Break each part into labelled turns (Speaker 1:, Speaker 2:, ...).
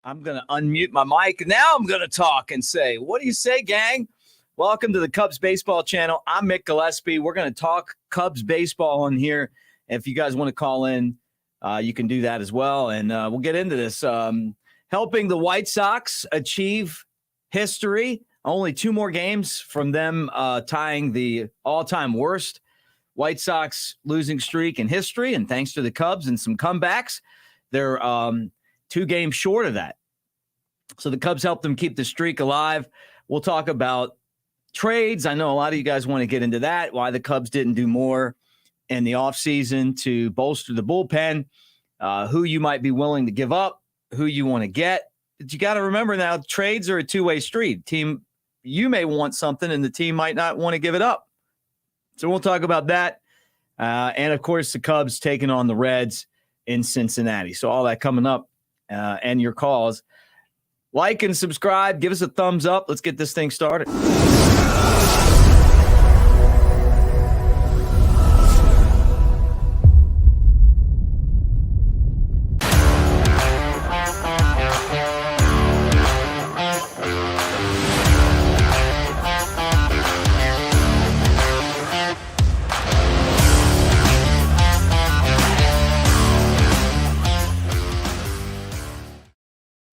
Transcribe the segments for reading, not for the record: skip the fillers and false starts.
Speaker 1: I'm going to unmute my mic. Now I'm going to talk and say, what do you say, gang? Welcome to the Cubs Baseball Channel. I'm Mick Gillispie. We're going to talk Cubs baseball on here. If you guys want to call in, you can do that as well. And we'll get into this. Helping the White Sox achieve history. Only 2 more games from them tying the all-time worst White Sox losing streak in history. And thanks to the Cubs and some comebacks, they're 2 games short of that. So the Cubs helped them keep the streak alive. We'll talk about trades. I know a lot of you guys want to get into that, why the Cubs didn't do more in the offseason to bolster the bullpen, who you might be willing to give up, who you want to get. But you got to remember now, trades are a two-way street. Team, you may want something and the team might not want to give it up. So we'll talk about that. And, of course, the Cubs taking on the Reds in Cincinnati. So all that coming up and your calls. Like and subscribe. Give us a thumbs up. Let's get this thing started.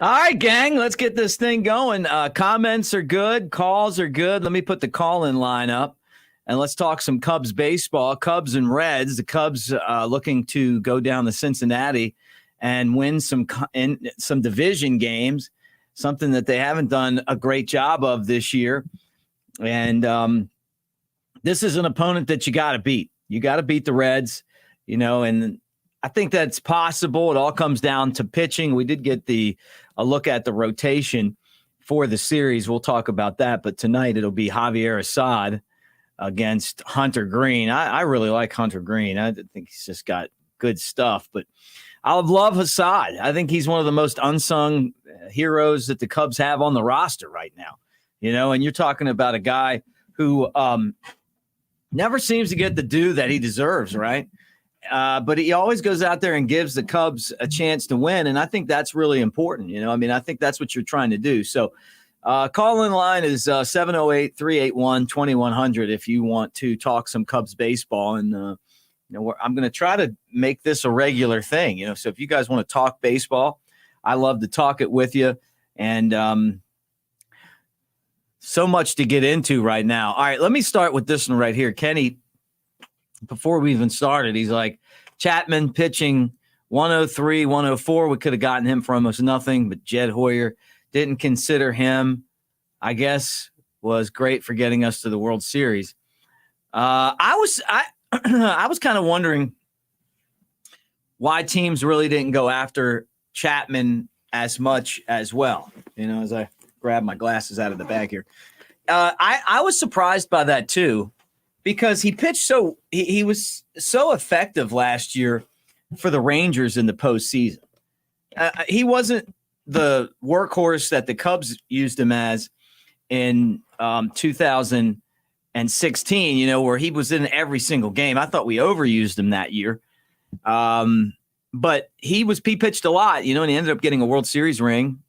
Speaker 1: All right, gang, let's get this thing going. Comments are good. Calls are good. Let me put the call-in line up, and let's talk some Cubs baseball. Cubs and Reds. The Cubs looking to go down to Cincinnati and win some division games, something that they haven't done a great job of this year. And this is an opponent that you got to beat. You got to beat the Reds, and I think that's possible. It all comes down to pitching. We did get a look at the rotation for the series. We'll talk about that. But tonight it'll be Javier Assad against Hunter Green. I really like Hunter Green. I think he's just got good stuff. But I love Assad. I think he's one of the most unsung heroes that the Cubs have on the roster right now. And you're talking about a guy who never seems to get the due that he deserves, right? But he always goes out there and gives the Cubs a chance to win. And I think that's really important. I think that's what you're trying to do. So call-in line is 708-381-2100 if you want to talk some Cubs baseball. And, I'm going to try to make this a regular thing. So if you guys want to talk baseball, I love to talk it with you. And so much to get into right now. All right, let me start with this one right here. Kenny, before we even started, he's like, Chapman pitching 103, 104. We could have gotten him for almost nothing, but Jed Hoyer didn't consider him, I guess, was great for getting us to the World Series. I was kind of wondering why teams really didn't go after Chapman as much as well. As I grab my glasses out of the bag here. I was surprised by that too. Because he pitched he was so effective last year for the Rangers in the postseason. He wasn't the workhorse that the Cubs used him as in 2016, where he was in every single game. I thought we overused him that year. But he pitched a lot, and he ended up getting a World Series ring.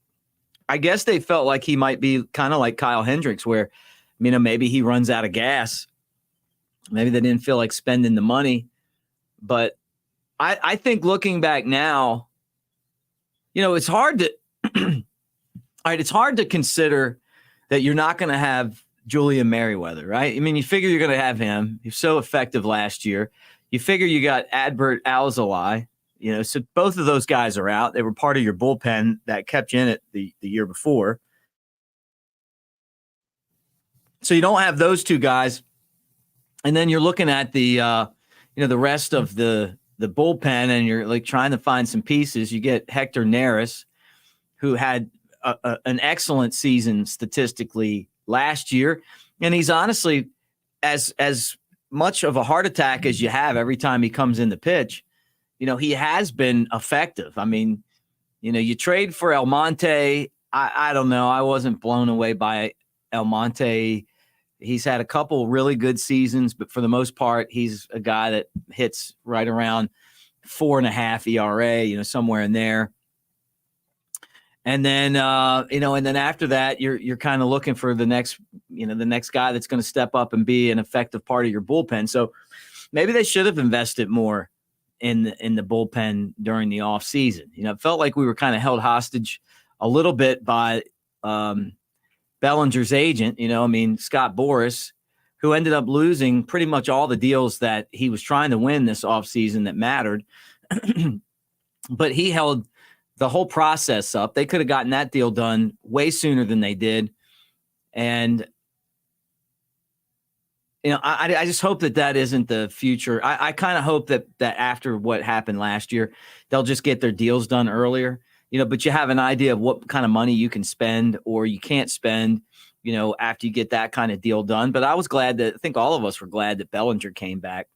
Speaker 1: I guess they felt like he might be kind of like Kyle Hendricks, where, maybe he runs out of gas. Maybe they didn't feel like spending the money. But I think looking back now, it's hard to all right, it's hard to consider that you're not going to have Julian Merriweather, right? You figure you're going to have him. He's so effective last year. You figure you got Adbert Alzolay, so both of those guys are out. They were part of your bullpen that kept you in it the year before. So you don't have those two guys. And then you're looking at the rest of the bullpen, and you're like trying to find some pieces. You get Hector Neris, who had an excellent season statistically last year, and he's honestly as much of a heart attack as you have every time he comes in the pitch. He has been effective. You trade for Almonte. I don't know. I wasn't blown away by Almonte. He's had a couple really good seasons, but for the most part, he's a guy that hits right around 4.5 ERA, somewhere in there. And then, and then after that, you're kind of looking for the next guy that's going to step up and be an effective part of your bullpen. So maybe they should have invested more in the bullpen during the off season. It felt like we were kind of held hostage a little bit by Bellinger's agent, Scott Boras, who ended up losing pretty much all the deals that he was trying to win this offseason that mattered. But he held the whole process up. They could have gotten that deal done way sooner than they did. And, I just hope that isn't the future. I kind of hope that after what happened last year, they'll just get their deals done earlier, but you have an idea of what kind of money you can spend or you can't spend, after you get that kind of deal done. But I think all of us were glad that Bellinger came back.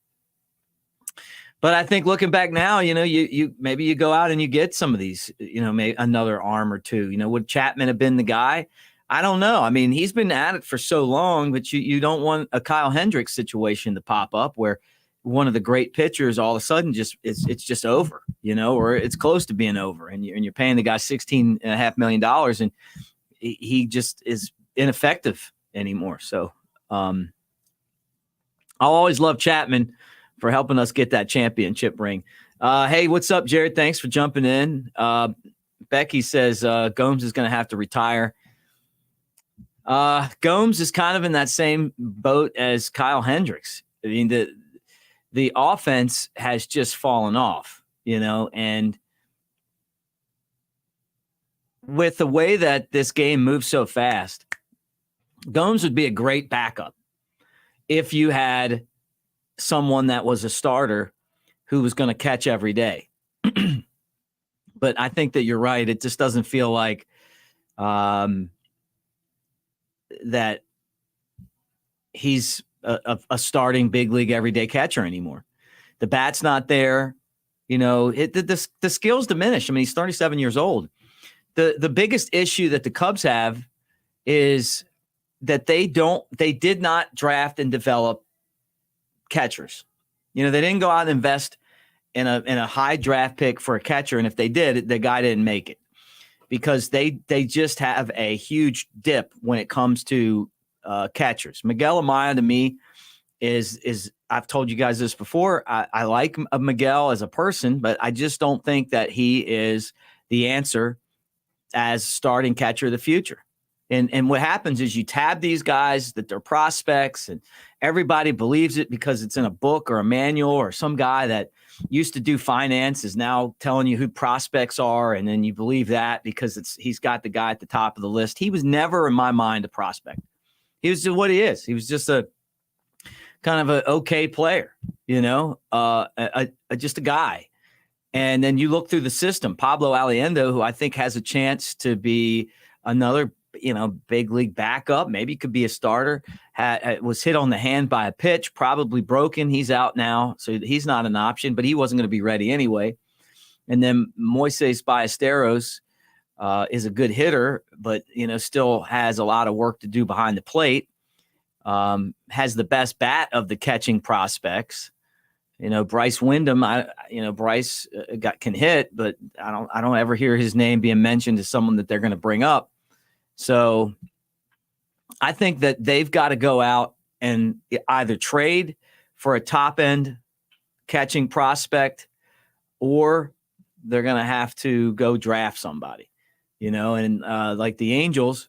Speaker 1: But I think looking back now, you maybe you go out and you get some of these, maybe another arm or two. Would Chapman have been the guy? I don't know. I mean, he's been at it for so long, but you don't want a Kyle Hendricks situation to pop up where one of the great pitchers all of a sudden it's just over, or it's close to being over, and you're paying the guy $16.5 million, and he just is ineffective anymore. So I'll always love Chapman for helping us get that championship ring. Hey, what's up, Jared? Thanks for jumping in. Becky says Gomes is going to have to retire. Gomes is kind of in that same boat as Kyle Hendricks. I mean, the offense has just fallen off, and with the way that this game moves so fast, Gomes would be a great backup if you had someone that was a starter who was going to catch every day. But I think that you're right. It just doesn't feel like that he's a starting big league everyday catcher anymore. The bat's not there. The skills diminish. I mean, he's 37 years old. The biggest issue that the Cubs have is that they did not draft and develop catchers. They didn't go out and invest in a high draft pick for a catcher. And if they did, the guy didn't make it because they just have a huge dip when it comes to catchers. Miguel Amaya to me is I've told you guys this before. I like Miguel as a person, but I just don't think that he is the answer as starting catcher of the future. And what happens is you tab these guys that they're prospects and everybody believes it because it's in a book or a manual, or some guy that used to do finance is now telling you who prospects are. And then you believe that because he's got the guy at the top of the list. He was never in my mind a prospect. He was just what he is. He was just a kind of an okay player, just a guy. And then you look through the system, Pablo Aliendo, who I think has a chance to be another big league backup, maybe could be a starter, was hit on the hand by a pitch, probably broken. He's out now, so he's not an option, but he wasn't going to be ready anyway. And then Moises Ballesteros is a good hitter, but, still has a lot of work to do behind the plate, has the best bat of the catching prospects. Bryce Wyndham, Bryce can hit, but I don't ever hear his name being mentioned as someone that they're going to bring up. So I think that they've got to go out and either trade for a top end catching prospect, or they're going to have to go draft somebody, and like the Angels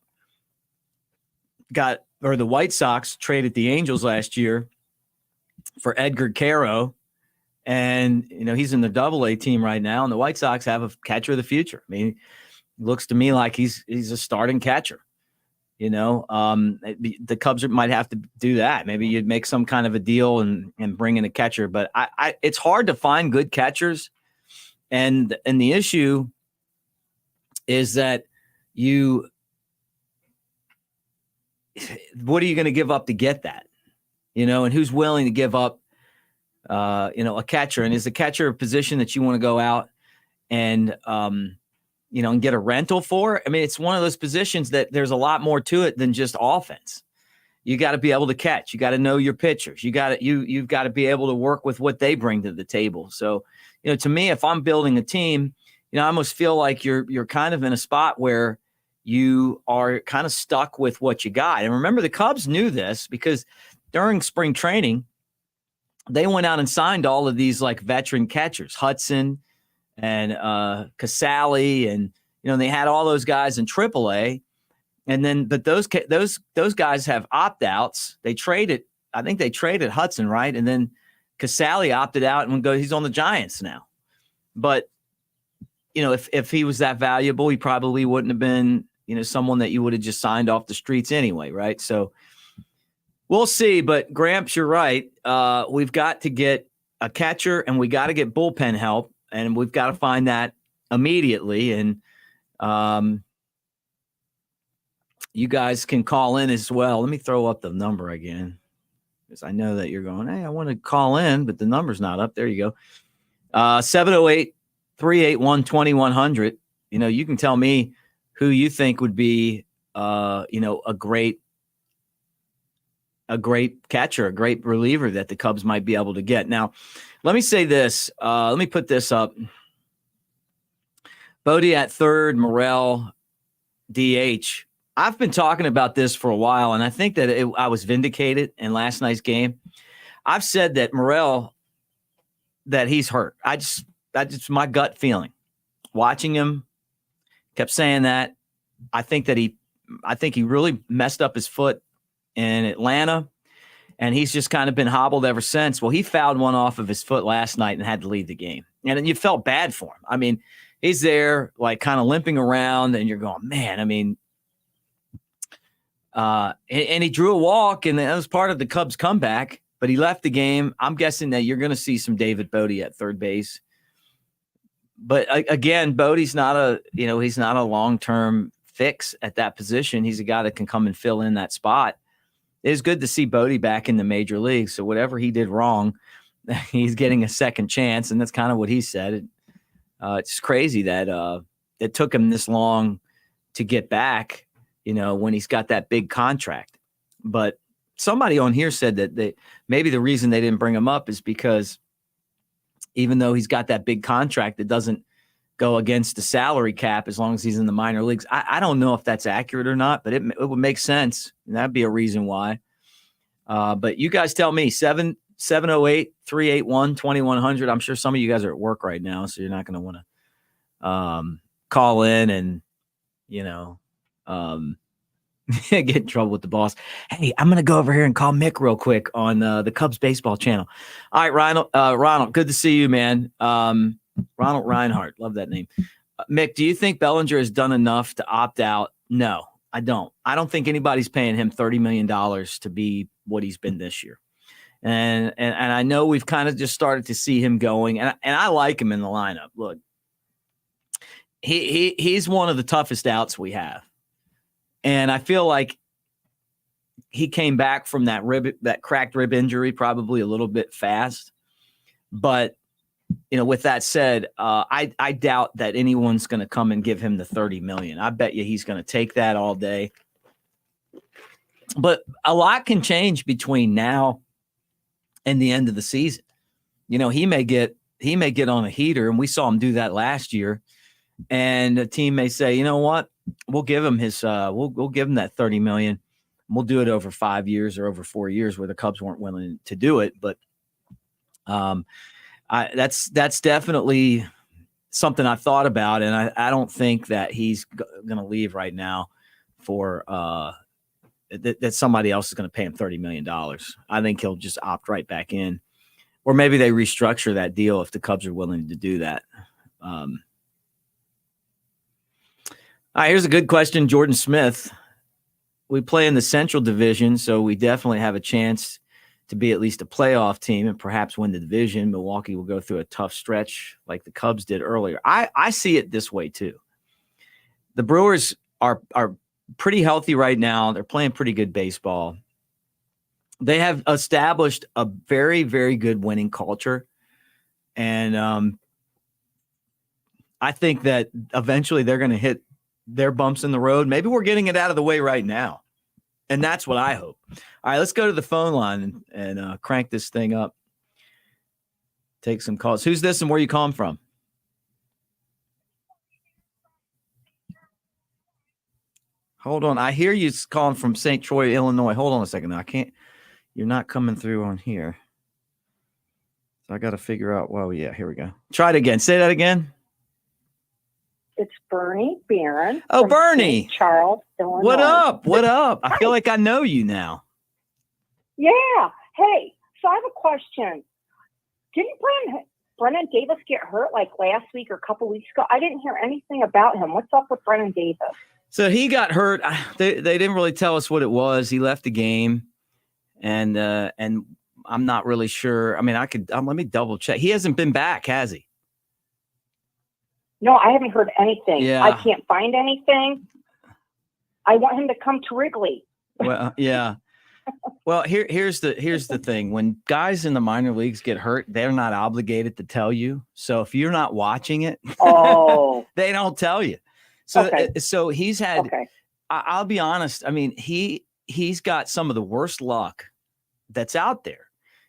Speaker 1: or the White Sox traded the Angels last year for Edgar Caro. And, he's in the Double-A team right now, and the White Sox have a catcher of the future. I mean, looks to me like he's a starting catcher. The Cubs might have to do that. Maybe you'd make some kind of a deal and bring in a catcher. But it's hard to find good catchers, and the issue is that what are you going to give up to get that? And who's willing to give up a catcher? And is the catcher a position that you want to go out and and get a rental for? I mean, it's one of those positions that there's a lot more to it than just offense. You got to be able to catch. You got to know your pitchers. You've got to be able to work with what they bring to the table. So, to me, if I'm building a team, I almost feel like you're kind of in a spot where you are kind of stuck with what you got. And remember, the Cubs knew this because during spring training, they went out and signed all of these like veteran catchers, Hudson and Casale, and they had all those guys in AAA. And then, but those guys have opt-outs. I think they traded Hudson, right? And then Casale opted out and he's on the Giants now. But if he was that valuable, he probably wouldn't have been, someone that you would have just signed off the streets anyway, right? So we'll see. But Gramps, you're right. We've got to get a catcher and we got to get bullpen help, and we've got to find that immediately. And you guys can call in as well. Let me throw up the number again, because I know that you're going, hey, I want to call in, but the number's not up. There you go. 708-381-2100. You can tell me who you think would be, a great catcher, a great reliever that the Cubs might be able to get. Now, let me say this. Let me put this up. Bodie at third, Morel, DH. I've been talking about this for a while, and I think that I was vindicated in last night's game. I've said that Morel, that he's hurt. That's my gut feeling. Watching him, kept saying that. I think he really messed up his foot in Atlanta, and he's just kind of been hobbled ever since. Well, he fouled one off of his foot last night and had to leave the game. And then you felt bad for him. I mean, he's there like kind of limping around, and you're going, man, I mean, and he drew a walk, and that was part of the Cubs' comeback, but he left the game. I'm guessing that you're going to see some David Bodie at third base. But again, Bodie's he's not a long-term fix at that position. He's a guy that can come and fill in that spot. It is good to see Bodie back in the major leagues. So whatever he did wrong, he's getting a second chance, and that's kind of what he said. It's crazy that it took him this long to get back, when he's got that big contract. But somebody on here said that maybe the reason they didn't bring him up is because even though he's got that big contract, it doesn't go against the salary cap as long as he's in the minor leagues. I don't know if that's accurate or not, but it would make sense. And that'd be a reason why. But you guys tell me, 708-381-2100. I'm sure some of you guys are at work right now, so you're not going to want to call in and, get in trouble with the boss. Hey, I'm going to go over here and call Mick real quick on the Cubs baseball channel. All right, Ronald, good to see you, man. Ronald Reinhardt, love that name. Mick, do you think Bellinger has done enough to opt out? No, I don't. I don't think anybody's paying him $30 million to be what he's been this year. And I know we've kind of just started to see him going, and I like him in the lineup. Look, he's one of the toughest outs we have. And I feel like he came back from that cracked rib injury probably a little bit fast. But, with that said, I doubt that anyone's going to come and give him the $30 million. I bet you he's going to take that all day. But a lot can change between now and the end of the season. He may get on a heater, and we saw him do that last year. And the team may say, you know what? We'll give him we'll give him that $30 million. We'll do it over 5 years or over 4 years, where the Cubs weren't willing to do it. But that's definitely something I've thought about, and I don't think that he's going to leave right now for that somebody else is going to pay him $30 million. I think he'll just opt right back in, or maybe they restructure that deal if the Cubs are willing to do that. All right, here's a good question. Jordan Smith. We play in the Central Division, so we definitely have a chance to be at least a playoff team and perhaps win the division. Milwaukee will go through a tough stretch like the Cubs did earlier. I see it this way too. The Brewers are pretty healthy right now. They're playing pretty good baseball. They have established a very, very good winning culture. And I think that eventually they're going to hit their bumps in the road. Maybe we're getting it out of the way right now. And that's what I hope. All right, let's go to the phone line and crank this thing up. Take some calls. Who's this and where you calling from? Hold on. I hear you calling from St. Troy, Illinois. Hold on a second. I can't. You're not coming through on here. So I got to figure out. Well, yeah, here we go. Try it again. Say that again.
Speaker 2: It's Bernie Barron.
Speaker 1: Oh, Bernie.
Speaker 2: St. Charles, Illinois.
Speaker 1: What up? What up? I
Speaker 2: Hi.
Speaker 1: feel like I know you now.
Speaker 2: Yeah. Hey, so I have a question. Didn't Brennan Davis get hurt like last week or a couple weeks ago? I didn't hear anything about him. What's up with Brennan Davis?
Speaker 1: So he got hurt. They didn't really tell us what it was. He left the game, and I'm not really sure. I mean, let me double check. He hasn't been back, has he?
Speaker 2: No, I haven't heard anything.
Speaker 1: Yeah.
Speaker 2: I can't find anything. I want him to come to Wrigley.
Speaker 1: Well, yeah. Well, here's the thing. When guys in the minor leagues get hurt, they're not obligated to tell you. So if you're not watching it, they don't tell you. So so he's had. Okay. I'll be honest. I mean, he's got some of the worst luck that's out there.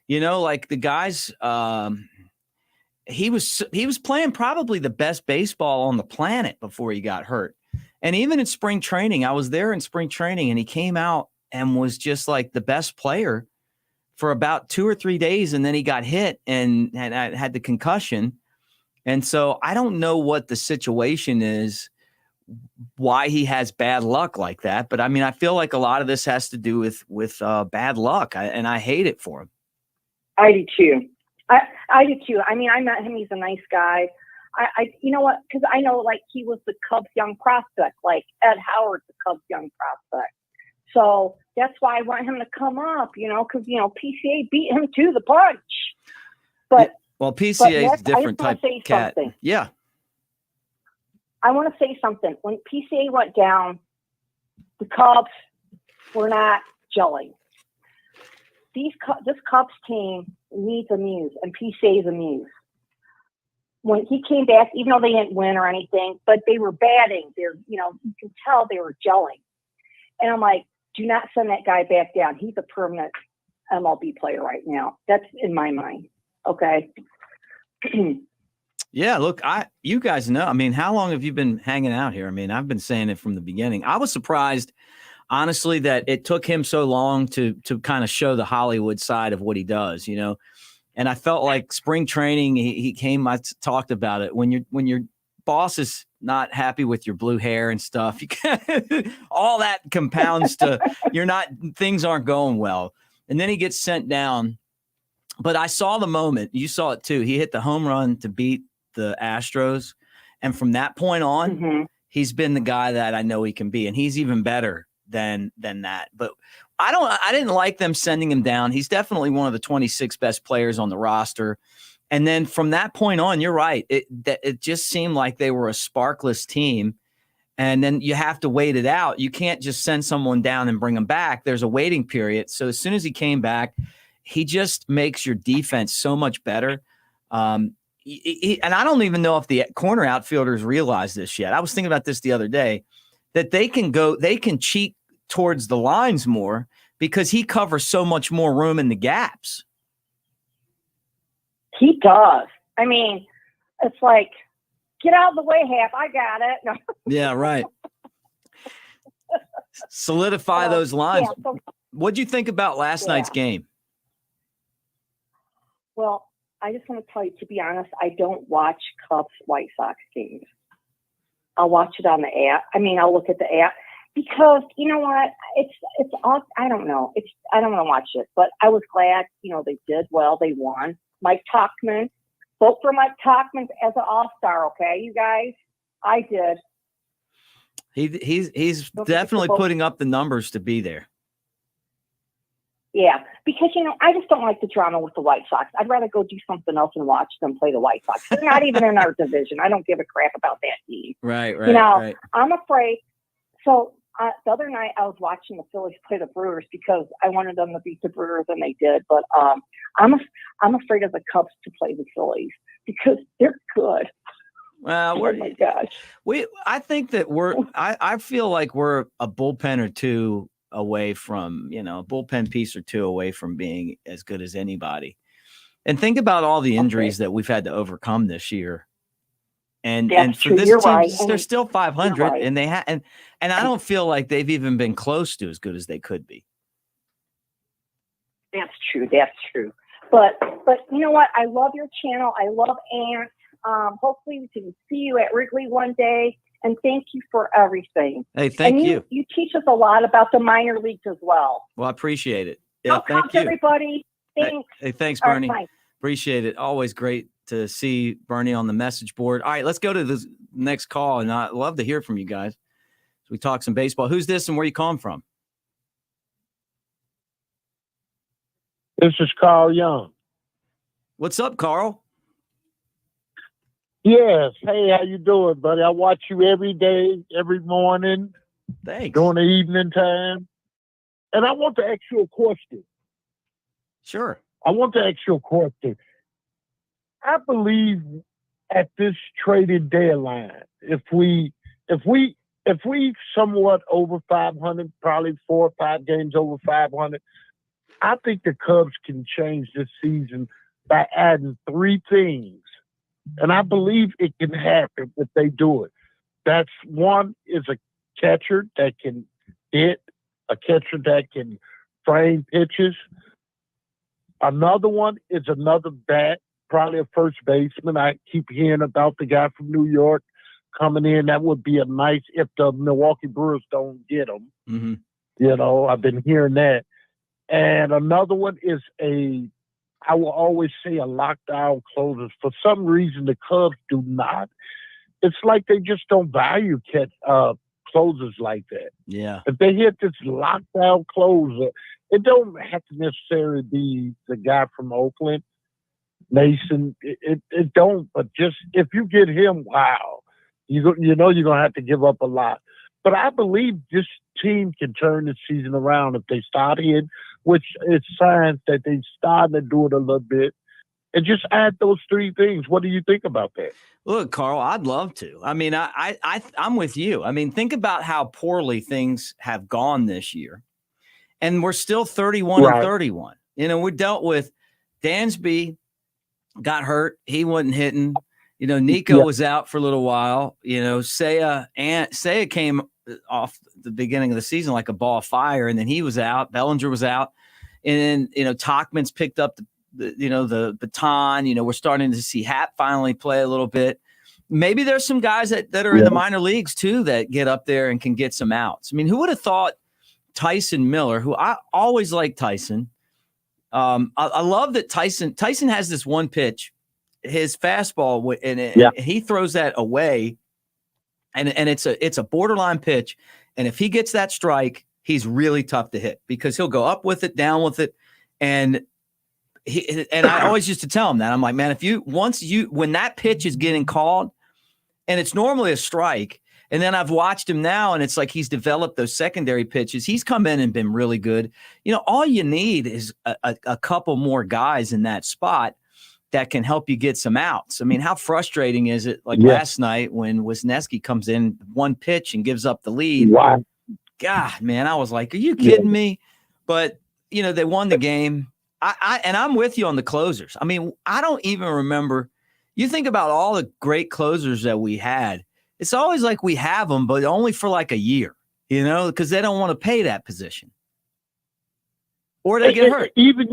Speaker 1: You know, like the guys. He was playing probably the best baseball on the planet before he got hurt. And even in spring training, I was there in spring training, and he came out and was just like the best player for about 2 or 3 days. And then he got hit and had the concussion. And so I don't know what the situation is, why he has bad luck like that. But I mean, I feel like a lot of this has to do with bad luck. And I hate it for him.
Speaker 2: I do too. I do too. I mean, I met him. He's a nice guy. You know what? Because I know, like, he was the Cubs young prospect, like Ed Howard's the Cubs young prospect. So that's why I want him to come up, you know, because, you know, PCA beat him to the punch. But
Speaker 1: well, PCA is a different type of cat.
Speaker 2: Something.
Speaker 1: Yeah.
Speaker 2: I want to say something. When PCA went down, the Cubs were not gelling. This Cubs team needs a muse, and PCA is a muse. When he came back, even though they didn't win or anything, but they were batting. You can tell they were gelling. And I'm like, do not send that guy back down. He's a permanent MLB player right now. That's in my mind. Okay.
Speaker 1: Yeah, look, you guys know. I mean, how long have you been hanging out here? I mean, I've been saying it from the beginning. I was surprised, honestly, that it took him so long to kind of show the Hollywood side of what he does, you know. And I felt like spring training, he came, I talked about it. When your boss is not happy with your blue hair and stuff, you all that compounds to things aren't going well. And then he gets sent down. But I saw the moment. You saw it too. He hit the home run to beat the Astros. And from that point on, he's been the guy that I know he can be. And he's even better than that. But I didn't like them sending him down. He's definitely one of the 26 best players on the roster. And then from that point on, you're right. It just seemed like they were a sparkless team. And then you have to wait it out. You can't just send someone down and bring them back. There's a waiting period. So as soon as he came back, he just makes your defense so much better. And I don't even know if the corner outfielders realize this yet. I was thinking about this the other day, that they can cheat towards the lines more because he covers so much more room in the gaps.
Speaker 2: He does. I mean, it's like, get out of the way, half. I got it. No.
Speaker 1: Yeah, right. Solidify those lines.
Speaker 2: Yeah, so,
Speaker 1: what'd you think about last night's game?
Speaker 2: Well, I just want to tell you, to be honest, I don't watch Cubs White Sox games. I'll watch it on the app. I mean, I'll look at the app because, you know what, it's all, I don't know. I don't want to watch it, but I was glad, you know, they did well. They won. Mike Tauchman, vote for Mike Tauchman as an all-star. Okay, you guys, I did.
Speaker 1: He's definitely putting up the numbers to be there.
Speaker 2: Yeah, because, you know, I just don't like the drama with the White Sox. I'd rather go do something else and watch them play the White Sox. They're not even in our division. I don't give a crap about that team.
Speaker 1: Right.
Speaker 2: You know,
Speaker 1: right.
Speaker 2: I'm afraid. So the other night I was watching the Phillies play the Brewers because I wanted them to beat the Brewers, and they did. But I'm afraid of the Cubs to play the Phillies because they're good.
Speaker 1: Well,
Speaker 2: oh my gosh.
Speaker 1: I think that I feel like we're a bullpen or two away from, you know, a bullpen piece or two away from being as good as anybody. And think about all the injuries that we've had to overcome this year. And for
Speaker 2: true.
Speaker 1: this
Speaker 2: You're
Speaker 1: team,
Speaker 2: right.
Speaker 1: they're still 500,
Speaker 2: right.
Speaker 1: and they and I don't feel like they've even been close to as good as they could be.
Speaker 2: That's true. That's true. But you know what? I love your channel. I love Ant. Hopefully we can see you at Wrigley one day. And thank you for everything.
Speaker 1: Hey, thank you.
Speaker 2: You teach us a lot about the minor leagues as well.
Speaker 1: Well, I appreciate it. Yeah,
Speaker 2: thank you, everybody. Thanks.
Speaker 1: Hey, thanks, Bernie.
Speaker 2: Right,
Speaker 1: appreciate it. Always great to see Bernie on the message board. All right, let's go to the next call, and I'd love to hear from you guys. So we talk some baseball. Who's this and where you calling from?
Speaker 3: This is Carl Young.
Speaker 1: What's up, Carl?
Speaker 3: Yes. Hey, how you doing, buddy? I watch you every day, every morning.
Speaker 1: Thanks.
Speaker 3: During the evening time. And I want to ask you a question.
Speaker 1: Sure.
Speaker 3: I want to ask you a question. I believe at this trading deadline, if we somewhat over 500, probably 4 or 5 games over 500, I think the Cubs can change this season by adding 3 things. And I believe it can happen if they do it. That's one is a catcher that can hit, a catcher that can frame pitches. Another one is another bat, probably a first baseman. I keep hearing about the guy from New York coming in. That would be a nice, if the Milwaukee Brewers don't get him.
Speaker 1: Mm-hmm.
Speaker 3: You know, I've been hearing that. And another one is I will always say a lockdown closer. For some reason, the Cubs do not. It's like they just don't value closers like that.
Speaker 1: Yeah.
Speaker 3: If they hit this lockdown closer, it don't have to necessarily be the guy from Oakland, Mason. It don't. But just if you get him, wow, you know you're gonna have to give up a lot. But I believe this team can turn the season around if they start in, which it's signs that they starting to do it a little bit, and just add those 3 things. What do you think about that?
Speaker 1: Look, Carl, I'd love to. I mean, I'm with you. I mean, think about how poorly things have gone this year, and we're still 31 and 31. You know, we dealt with Dansby got hurt. He wasn't hitting. You know, Nico was out for a little while. You know, Seiya came off the beginning of the season like a ball of fire, and then he was out. Bellinger was out, and then Tauchman's picked up the baton. You know, we're starting to see Happ finally play a little bit. Maybe there's some guys that are in the minor leagues too that get up there and can get some outs. I mean, who would have thought Tyson Miller, who I always liked Tyson. I love that Tyson has this one pitch, his fastball, and he throws that away. And it's a borderline pitch. And if he gets that strike, he's really tough to hit because he'll go up with it, down with it. And I always used to tell him that. I'm like, man, when that pitch is getting called and it's normally a strike, and then I've watched him now and it's like he's developed those secondary pitches. He's come in and been really good. You know, all you need is a couple more guys in that spot that can help you get some outs. I mean, how frustrating is it? Like last night when Wisniewski comes in one pitch and gives up the lead.
Speaker 3: Wow.
Speaker 1: God, man, I was like, are you kidding me? But, they won the game. And I'm with you on the closers. I mean, I don't even remember. You think about all the great closers that we had. It's always like we have them, but only for like a year, because they don't want to pay that position. Or they get hurt.
Speaker 3: Even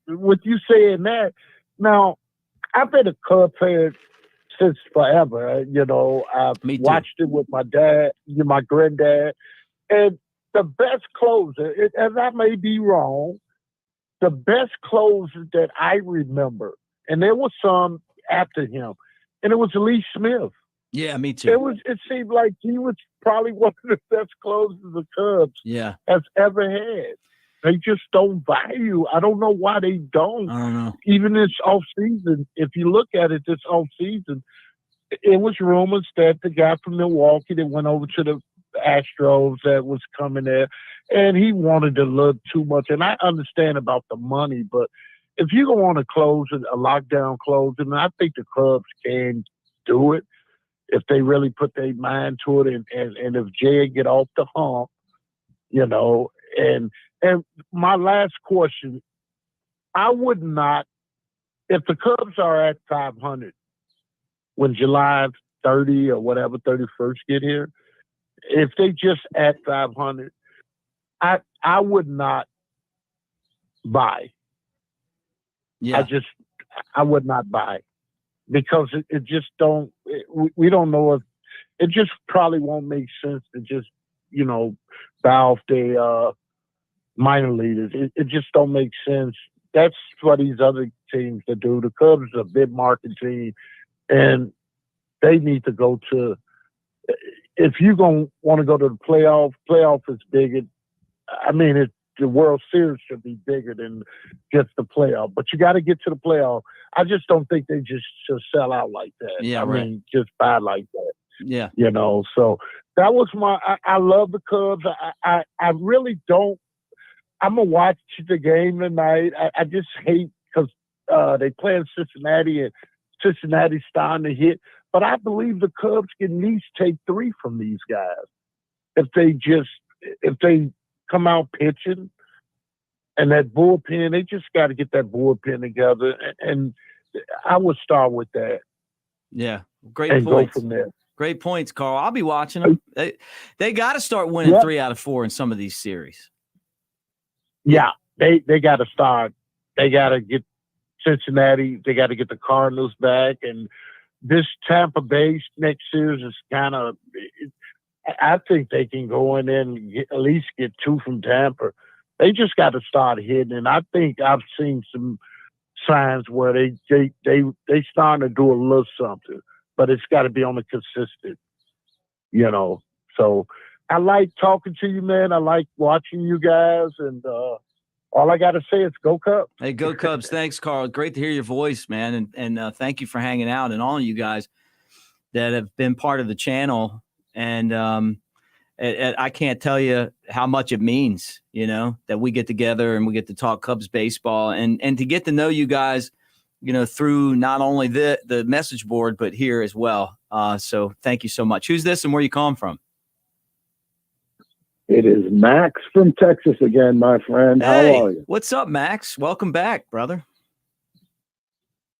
Speaker 3: with you saying that. Now, I've been a Cub fan since forever. I've watched it with my dad, my granddad. And the best closer, and I may be wrong, the best closer that I remember, and there was some after him, and it was Lee Smith.
Speaker 1: Yeah, me too.
Speaker 3: It seemed like he was probably one of the best closers the Cubs has ever had. They just don't value. I don't know why they don't.
Speaker 1: I don't know.
Speaker 3: Even this offseason, if you look at it this offseason, it was rumors that the guy from Milwaukee that went over to the Astros that was coming there, and he wanted to look too much. And I understand about the money, but if you go on a lockdown closing, I think the Cubs can do it if they really put their mind to it, and if Jay get off the hump, And my last question, I would not, if the Cubs are at 500, when July 30 or whatever, 31st get here, if they just at 500, I would not buy.
Speaker 1: Yeah.
Speaker 3: I would not buy because it just don't, we don't know if, it just probably won't make sense to just, bow off the minor leaguers. It just don't make sense. That's what these other teams to do. The Cubs are a big market team, and they need to go to, if you're going to want to go to the playoff is bigger. I mean, the World Series should be bigger than just the playoff, but you got to get to the playoff. I just don't think they just should sell out like that.
Speaker 1: Yeah,
Speaker 3: I
Speaker 1: right.
Speaker 3: mean, just buy like that.
Speaker 1: Yeah.
Speaker 3: So that was I love the Cubs. I really don't. I'm going to watch the game tonight. I just hate because they play in Cincinnati and Cincinnati's starting to hit. But I believe the Cubs can at least take 3 from these guys. If they come out pitching and that bullpen, they just got to get that bullpen together. And I would start with that.
Speaker 1: Yeah. Great
Speaker 3: and
Speaker 1: points.
Speaker 3: Go from there.
Speaker 1: Great points, Carl. I'll be watching them. They got to start winning 3 out of 4 in some of these series.
Speaker 3: Yeah, they got to start. They got to get Cincinnati. They got to get the Cardinals back. And this Tampa Bay next series is kind of – I think they can go in there and at least get 2 from Tampa. They just got to start hitting. And I think I've seen some signs where they starting to do a little something. But it's got to be on the consistent, So I like talking to you, man. I like watching you guys. And all I got to say is go Cubs.
Speaker 1: Hey, go Cubs. Thanks, Carl. Great to hear your voice, man. And thank you for hanging out and all of you guys that have been part of the channel. And I can't tell you how much it means, that we get together and we get to talk Cubs baseball and to get to know you guys, through not only the message board, but here as well. So thank you so much. Who's this and where you calling from?
Speaker 4: It is Max from Texas again, my friend.
Speaker 1: Hey,
Speaker 4: how are you?
Speaker 1: What's up, Max? Welcome back, brother.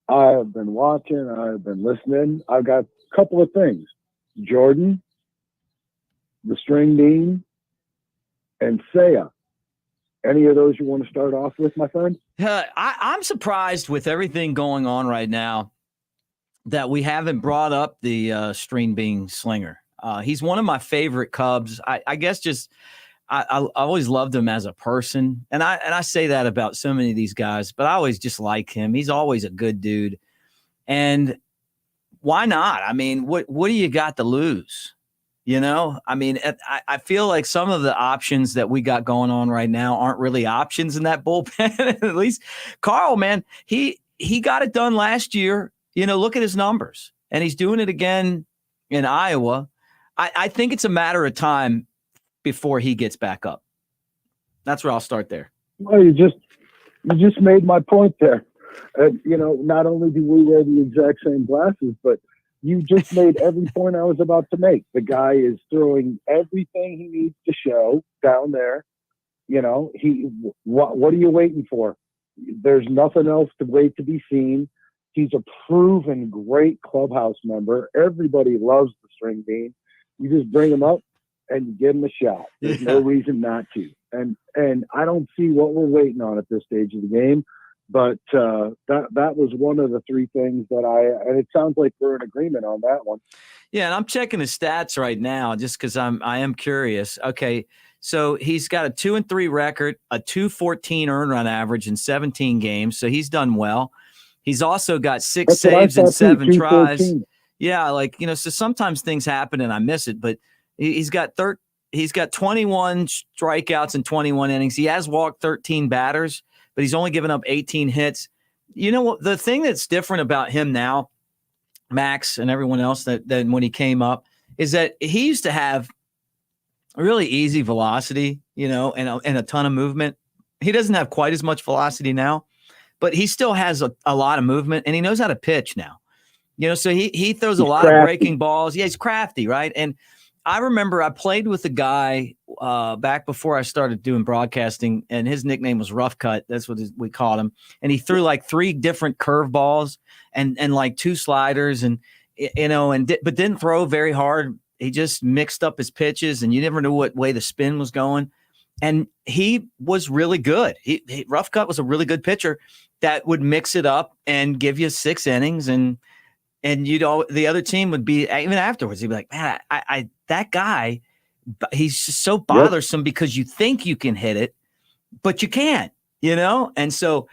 Speaker 4: I have been watching. I've been listening. I've got a couple of things. Jordan, the string bean, and Saya. Any of those you want to start off with, my friend?
Speaker 1: I'm surprised with everything going on right now that we haven't brought up the string bean slinger. He's one of my favorite Cubs. I guess just I always loved him as a person, and I say that about so many of these guys, but I always just like him. He's always a good dude, and why not? I mean, what do you got to lose? I mean, I feel like some of the options that we got going on right now aren't really options in that bullpen. At least Carl, man, he got it done last year. Look at his numbers, and he's doing it again in Iowa. I think it's a matter of time before he gets back up. That's where I'll start there.
Speaker 4: Well, you just made my point there. Not only do we wear the exact same glasses, but you just made every point I was about to make. The guy is throwing everything he needs to show down there. What are you waiting for? There's nothing else to wait to be seen. He's a proven great clubhouse member. Everybody loves the string bean. You just bring him up and you give him a shot. There's no reason not to. And I don't see what we're waiting on at this stage of the game. But that was one of the 3 things that and it sounds like we're in agreement on that one.
Speaker 1: Yeah, and I'm checking his stats right now just because I am curious. Okay, so he's got a 2-3 record, a 2.14 earned run average in 17 games. So he's done well. He's also got 6 saves and 7 tries. Yeah, so sometimes things happen and I miss it, but he's got 21 strikeouts in 21 innings. He has walked 13 batters, but he's only given up 18 hits. The thing that's different about him now, Max and everyone else than when he came up, is that he used to have really easy velocity, and a ton of movement. He doesn't have quite as much velocity now, but he still has a lot of movement, and he knows how to pitch now. So he throws a lot of breaking balls. Yeah, he's crafty, right? And I remember I played with a guy back before I started doing broadcasting, and his nickname was Rough Cut. That's what we called him. And he threw like 3 different curveballs and like 2 sliders. And but didn't throw very hard. He just mixed up his pitches, and you never knew what way the spin was going. And he was really good. Rough Cut was a really good pitcher that would mix it up and give you 6 innings, and the other team would be, even afterwards, he'd be like, man, I that guy, he's just so bothersome because you think you can hit it, but you can't, And so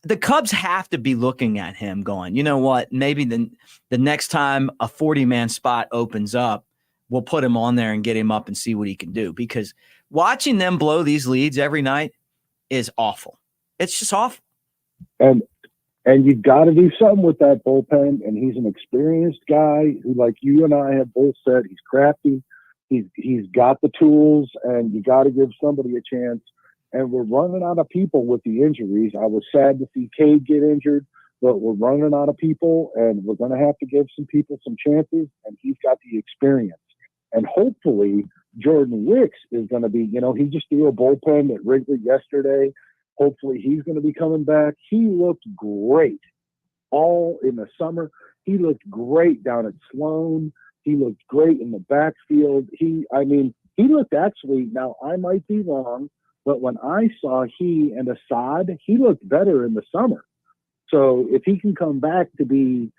Speaker 1: the Cubs have to be looking at him going, you know what, maybe the next time a 40-man spot opens up, we'll put him on there and get him up and see what he can do, because watching them blow these leads every night is awful. It's just awful.
Speaker 4: And you've got to do something with that bullpen. And he's an experienced guy who, like you and I have both said, he's crafty. He's got the tools, and you got to give somebody a chance. And we're running out of people with the injuries. I was sad to see Cade get injured, but we're running out of people, and we're going to have to give some people some chances, and he's got the experience. And hopefully Jordan Wicks is going to be, he just threw a bullpen at Wrigley yesterday. Hopefully he's going to be coming back. He looked great all in the summer. He looked great down at Sloan. He looked great in the backfield. He looked actually, now I might be wrong, but when I saw he and Assad, he looked better in the summer. So if he can come back to be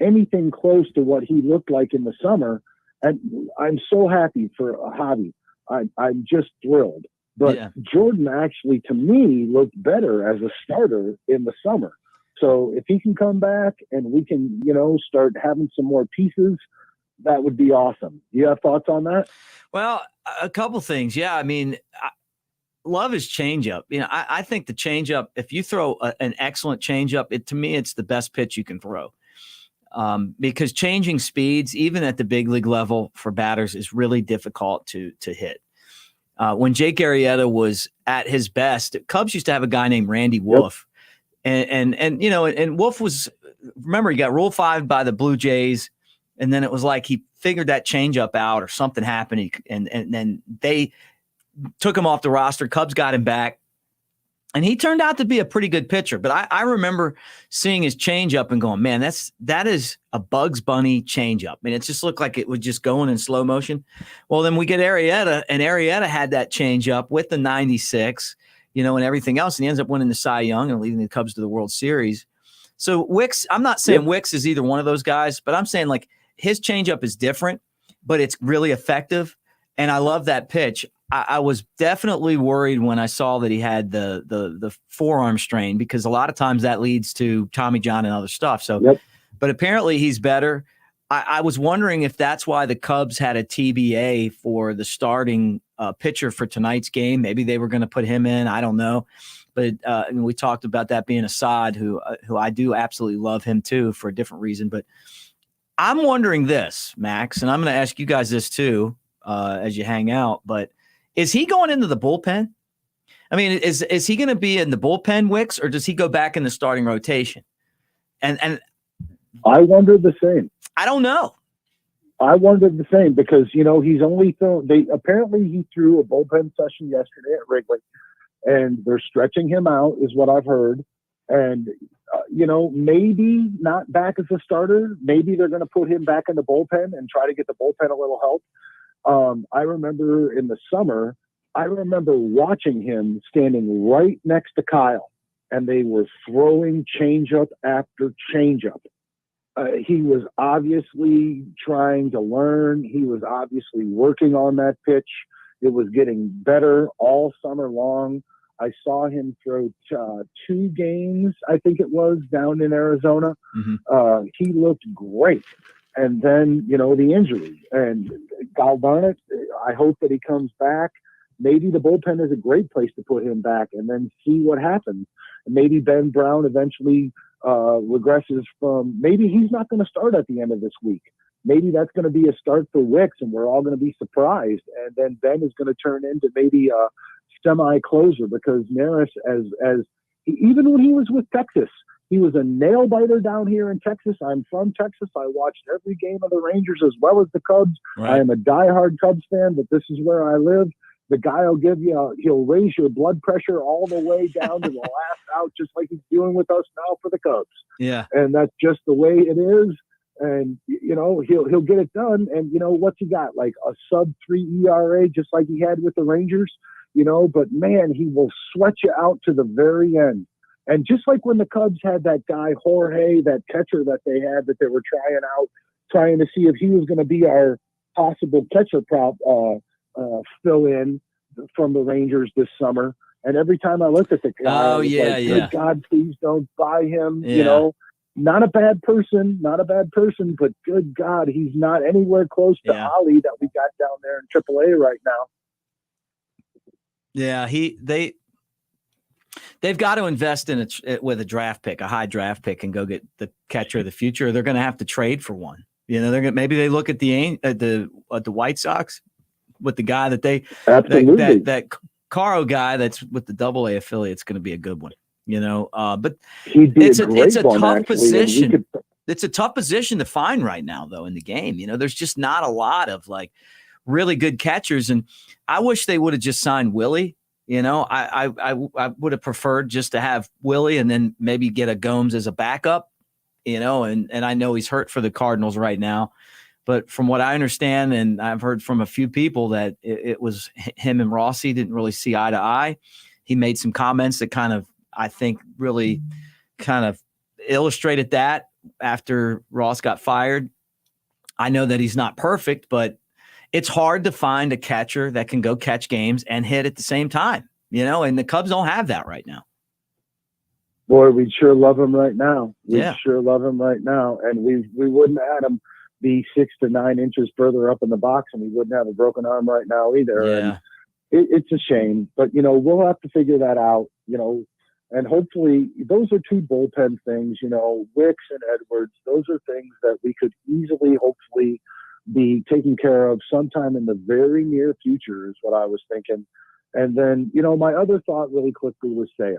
Speaker 4: anything close to what he looked like in the summer, and I'm so happy for Javi. I'm just thrilled. But Jordan actually, to me, looked better as a starter in the summer. So if he can come back and we can, start having some more pieces, that would be awesome. You have thoughts on that?
Speaker 1: Well, a couple things. Yeah, I mean, love his changeup. I think the changeup, if you throw an excellent changeup, to me, it's the best pitch you can throw. Because changing speeds, even at the big league level for batters, is really difficult to hit. When Jake Arrieta was at his best, Cubs used to have a guy named Randy Wolf. And Wolf was, remember, he got Rule 5 by the Blue Jays, and then it was like he figured that changeup out or something happened, and then they took him off the roster. Cubs got him back. And he turned out to be a pretty good pitcher. But I remember seeing his changeup and going, man, that is a Bugs Bunny changeup. I mean, it just looked like it was just going in slow motion. Well, then we get Arrieta, and Arrieta had that changeup with the 96, and everything else. And he ends up winning the Cy Young and leading the Cubs to the World Series. So Wicks, I'm not saying Wicks is either one of those guys, but I'm saying like his changeup is different, but it's really effective. And I love that pitch. I was definitely worried when I saw that he had the forearm strain, because a lot of times that leads to Tommy John and other stuff. So, but apparently he's better. I was wondering if that's why the Cubs had a TBA for the starting pitcher for tonight's game. Maybe they were going to put him in. I don't know. But and we talked about that being Assad, who I do absolutely love him too for a different reason. But I'm wondering this, Max, and I'm going to ask you guys this too as you hang out. But is he going into the bullpen? I mean, is he going to be in the bullpen, Wicks, or does he go back in the starting rotation? And
Speaker 4: I wonder the same.
Speaker 1: I don't know.
Speaker 4: I wondered the same because, he's only thrown. Apparently he threw a bullpen session yesterday at Wrigley, and they're stretching him out, is what I've heard. And maybe not back as a starter. Maybe they're going to put him back in the bullpen and try to get the bullpen a little help. I remember in the summer, watching him standing right next to Kyle, and they were throwing changeup after changeup. He was obviously trying to learn. He was obviously working on that pitch. It was getting better all summer long. I saw him throw 2 games, I think it was, down in Arizona. Mm-hmm. He looked great. And then, the injury. And God darn it, I hope that he comes back. Maybe the bullpen is a great place to put him back and then see what happens. And maybe Ben Brown eventually regresses from, maybe he's not going to start at the end of this week. Maybe that's going to be a start for Wicks, and we're all going to be surprised. And then Ben is going to turn into maybe a semi-closer, because Neris, even when he was with Texas, he was a nail biter down here in Texas. I'm from Texas. I watched every game of the Rangers as well as the Cubs. Right. I am a diehard Cubs fan, but this is where I live. The guy will he'll raise your blood pressure all the way down to the last out, just like he's doing with us now for the Cubs.
Speaker 1: Yeah.
Speaker 4: And that's just the way it is. and he'll get it done. And what's he got, like a sub-3 ERA, just like he had with the Rangers. But man, he will sweat you out to the very end. And just like when the Cubs had that guy Jorge, that catcher that they had that they were trying to see if he was going to be our possible catcher prop fill in from the Rangers this summer. And every time I looked at the guy, good God, please don't buy him.
Speaker 1: Yeah.
Speaker 4: Not a bad person, but good God, he's not anywhere close to Ollie that we got down there in AAA right now.
Speaker 1: Yeah, they've got to invest in it with a draft pick, a high draft pick, and go get the catcher of the future. They're going to have to trade for one. Maybe they look at the White Sox with the guy that that Caro guy that's with the AA affiliate. It's going to be a good one. But it's a tough position. It's a tough position to find right now, though, in the game. There's just not a lot of like really good catchers, and I wish they would have just signed Willie. I would have preferred just to have Willie and then maybe get a Gomes as a backup. And I know he's hurt for the Cardinals right now, but from what I understand, and I've heard from a few people that it was him and Rossi didn't really see eye to eye. He made some comments that kind of, I think, really kind of illustrated that after Ross got fired. I know that he's not perfect, but it's hard to find a catcher that can go catch games and hit at the same time, and the Cubs don't have that right now.
Speaker 4: Boy, we'd sure love him right now.
Speaker 1: Sure
Speaker 4: love him right now. And we wouldn't have had him be 6 to 9 inches further up in the box, and we wouldn't have a broken arm right now either.
Speaker 1: Yeah.
Speaker 4: And it's a shame, but we'll have to figure that out, and hopefully those are two bullpen things, Wicks and Edwards. Those are things that we could easily, hopefully, be taken care of sometime in the very near future is what I was thinking. And then, my other thought really quickly was Seiya.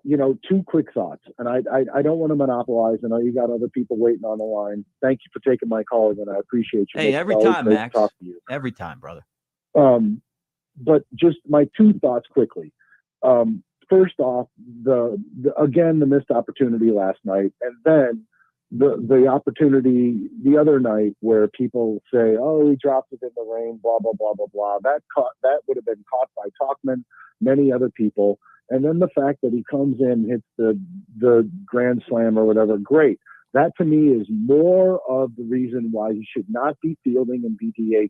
Speaker 4: 2 quick thoughts, and I don't want to monopolize. I know you got other people waiting on the line. Thank you for taking my call, and I appreciate you.
Speaker 1: Hey, every time, Max. Talk to you. Every time, brother.
Speaker 4: But just my 2 thoughts quickly. First off, the missed opportunity last night, and then the opportunity the other night where people say, "Oh, he dropped it in the rain," blah blah blah blah blah. That would have been caught by Talkman, many other people, and then the fact that he comes in, hits the grand slam or whatever. Great. That to me is more of the reason why he should not be fielding and be DHing.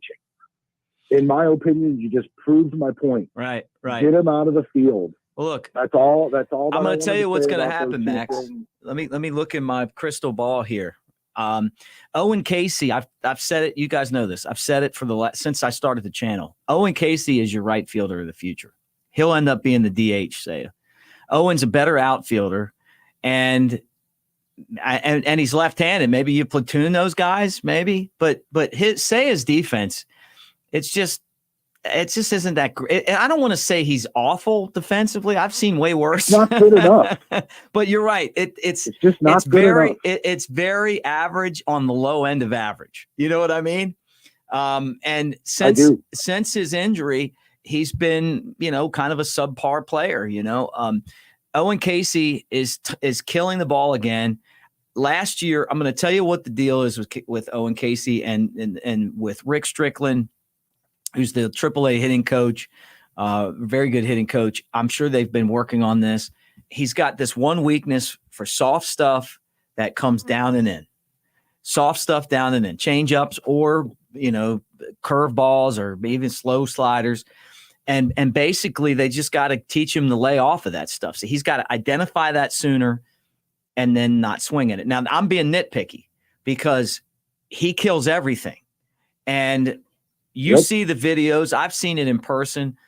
Speaker 4: In my opinion, you just proved my point.
Speaker 1: Right.
Speaker 4: Get him out of the field.
Speaker 1: Well, look,
Speaker 4: that's all.
Speaker 1: I'm going to tell you what's going to happen, Max. Let me look in my crystal ball here. Owen Casey, I've said it. You guys know this. I've said it since I started the channel. Owen Casey is your right fielder of the future. He'll end up being the DH. Say, Owen's a better outfielder, and he's left-handed. Maybe you platoon those guys, maybe, but his defense, it just isn't that great. I don't want to say he's awful defensively. I've seen way worse.
Speaker 4: It's not good enough.
Speaker 1: But you're right. It's
Speaker 4: just not good enough.
Speaker 1: It's very average on the low end of average. You know what I mean? And since his injury, he's been, kind of a subpar player. Owen Casey is killing the ball again. Last year, I'm going to tell you what the deal is with Owen Casey and with Rick Strickland, who's the AAA hitting coach, very good hitting coach. I'm sure they've been working on this. He's got this one weakness for soft stuff that comes down and in. Soft stuff down and in. Change-ups or, curve balls or even slow sliders. And basically, they just got to teach him to lay off of that stuff. So he's got to identify that sooner and then not swing at it. Now, I'm being nitpicky because he kills everything. And you see the videos. I've seen it in person.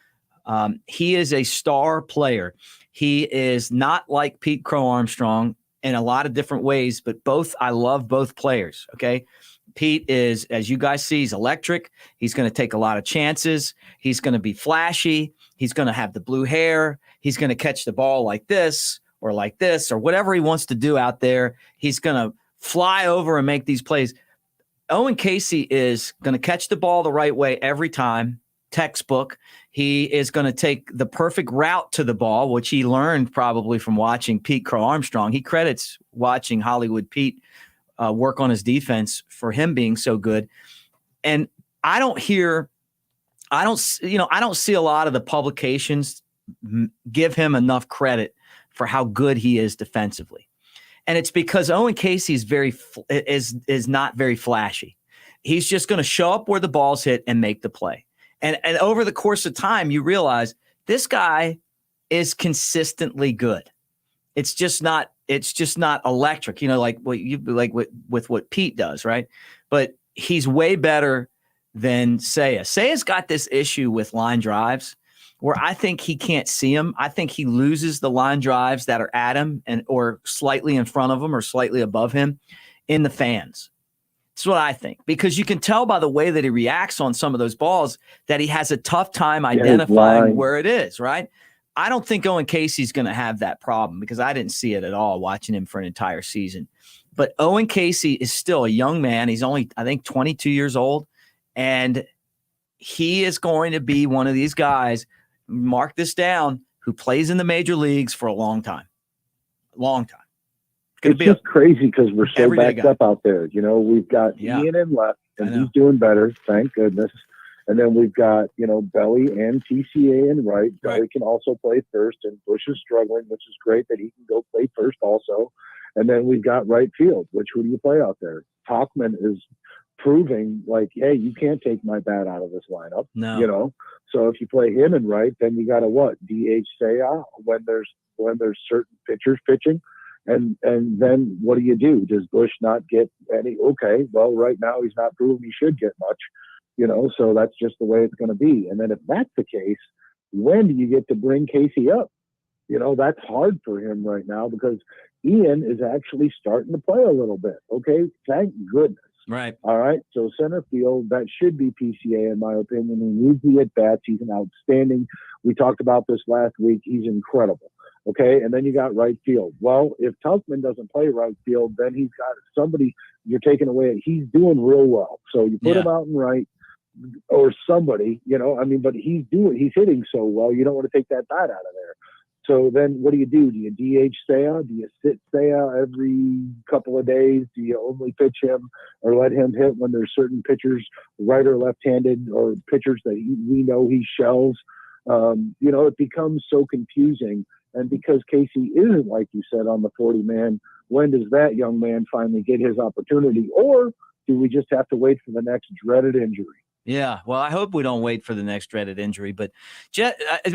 Speaker 1: He is a star player. He is not like Pete Crow-Armstrong in a lot of different ways, but I love both players, okay? Pete is, as you guys see, he's electric. He's going to take a lot of chances. He's going to be flashy. He's going to have the blue hair. He's going to catch the ball like this or whatever he wants to do out there. He's going to fly over and make these plays. Owen Casey is going to catch the ball the right way every time, textbook. He is going to take the perfect route to the ball, which he learned probably from watching Pete Crow-Armstrong. He credits watching Hollywood Pete work on his defense for him being so good. And I don't see a lot of the publications give him enough credit for how good he is defensively. And it's because Owen Casey is not very flashy. He's just going to show up where the ball's hit and make the play. And over the course of time, you realize this guy is consistently good. It's just not electric, like with what Pete does, right? But he's way better than Seiya. Seiya's got this issue with line drives where I think he can't see them. I think he loses the line drives that are at him or slightly in front of him or slightly above him in the fans. That's what I think, because you can tell by the way that he reacts on some of those balls that he has a tough time identifying where it is, right? I don't think Owen Casey's going to have that problem because I didn't see it at all watching him for an entire season. But Owen Casey is still a young man. He's only, I think, 22 years old, and he is going to be one of these guys, mark this down, who plays in the major leagues for a long time. Long time.
Speaker 4: It's just crazy because we're so backed up out there. We've got Ian in left, and he's doing better, thank goodness. And then we've got, Belly and TCA in right. Belly can also play first, and Bush is struggling, which is great that he can go play first also. And then we've got right field, who do you play out there? Tauchman is proving like, hey, you can't take my bat out of this lineup.
Speaker 1: No.
Speaker 4: So if you play him in right, then you got to DH Seiya when there's certain pitchers pitching. And then what do? Does Bush not get any? Okay, well, right now he's not proving he should get much, so that's just the way it's going to be. And then if that's the case, when do you get to bring Casey up? That's hard for him right now because Ian is actually starting to play a little bit. Okay, thank goodness.
Speaker 1: Right.
Speaker 4: All right, so center field, that should be PCA in my opinion. He needs the at-bats. He's an outstanding. We talked about this last week. He's incredible. Okay, and then you got right field. Well, if Tauchman doesn't play right field, then he's got somebody you're taking away. He's doing real well. So you put him out in right or somebody, but he's hitting so well, you don't want to take that bat out of there. So then what do? Do you DH Seiya? Do you sit Seiya every couple of days? Do you only pitch him or let him hit when there's certain pitchers, right or left-handed, or pitchers that we know he shells? It becomes so confusing. And because Casey isn't, like you said, on the 40-man, when does that young man finally get his opportunity? Or do we just have to wait for the next dreaded injury?
Speaker 1: Yeah, well, I hope we don't wait for the next dreaded injury. But it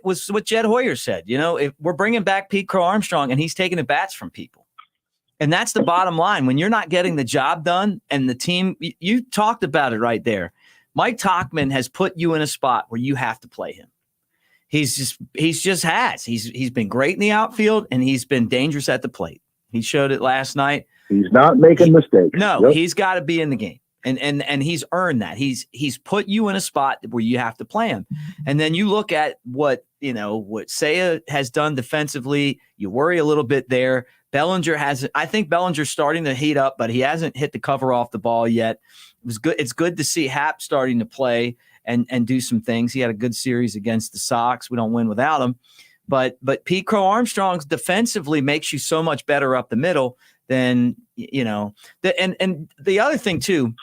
Speaker 1: was what Jed Hoyer said. If we're bringing back Pete Crow-Armstrong, and he's taking the bats from people. And that's the bottom line. When you're not getting the job done and the team, you talked about it right there. Mike Tauchman has put you in a spot where you have to play him. He's been great in the outfield, and he's been dangerous at the plate. He showed it last night.
Speaker 4: He's not making mistakes.
Speaker 1: No, He's got to be in the game. And he's earned that. He's put you in a spot where you have to play him. And then you look at what Seiya has done defensively. You worry a little bit there. I think Bellinger's starting to heat up, but he hasn't hit the cover off the ball yet. It was good. It's good to see Happ starting to play and do some things. He had a good series against the Sox. We don't win without him. But Pete Crow-Armstrong defensively makes you so much better up the middle than, and the other thing too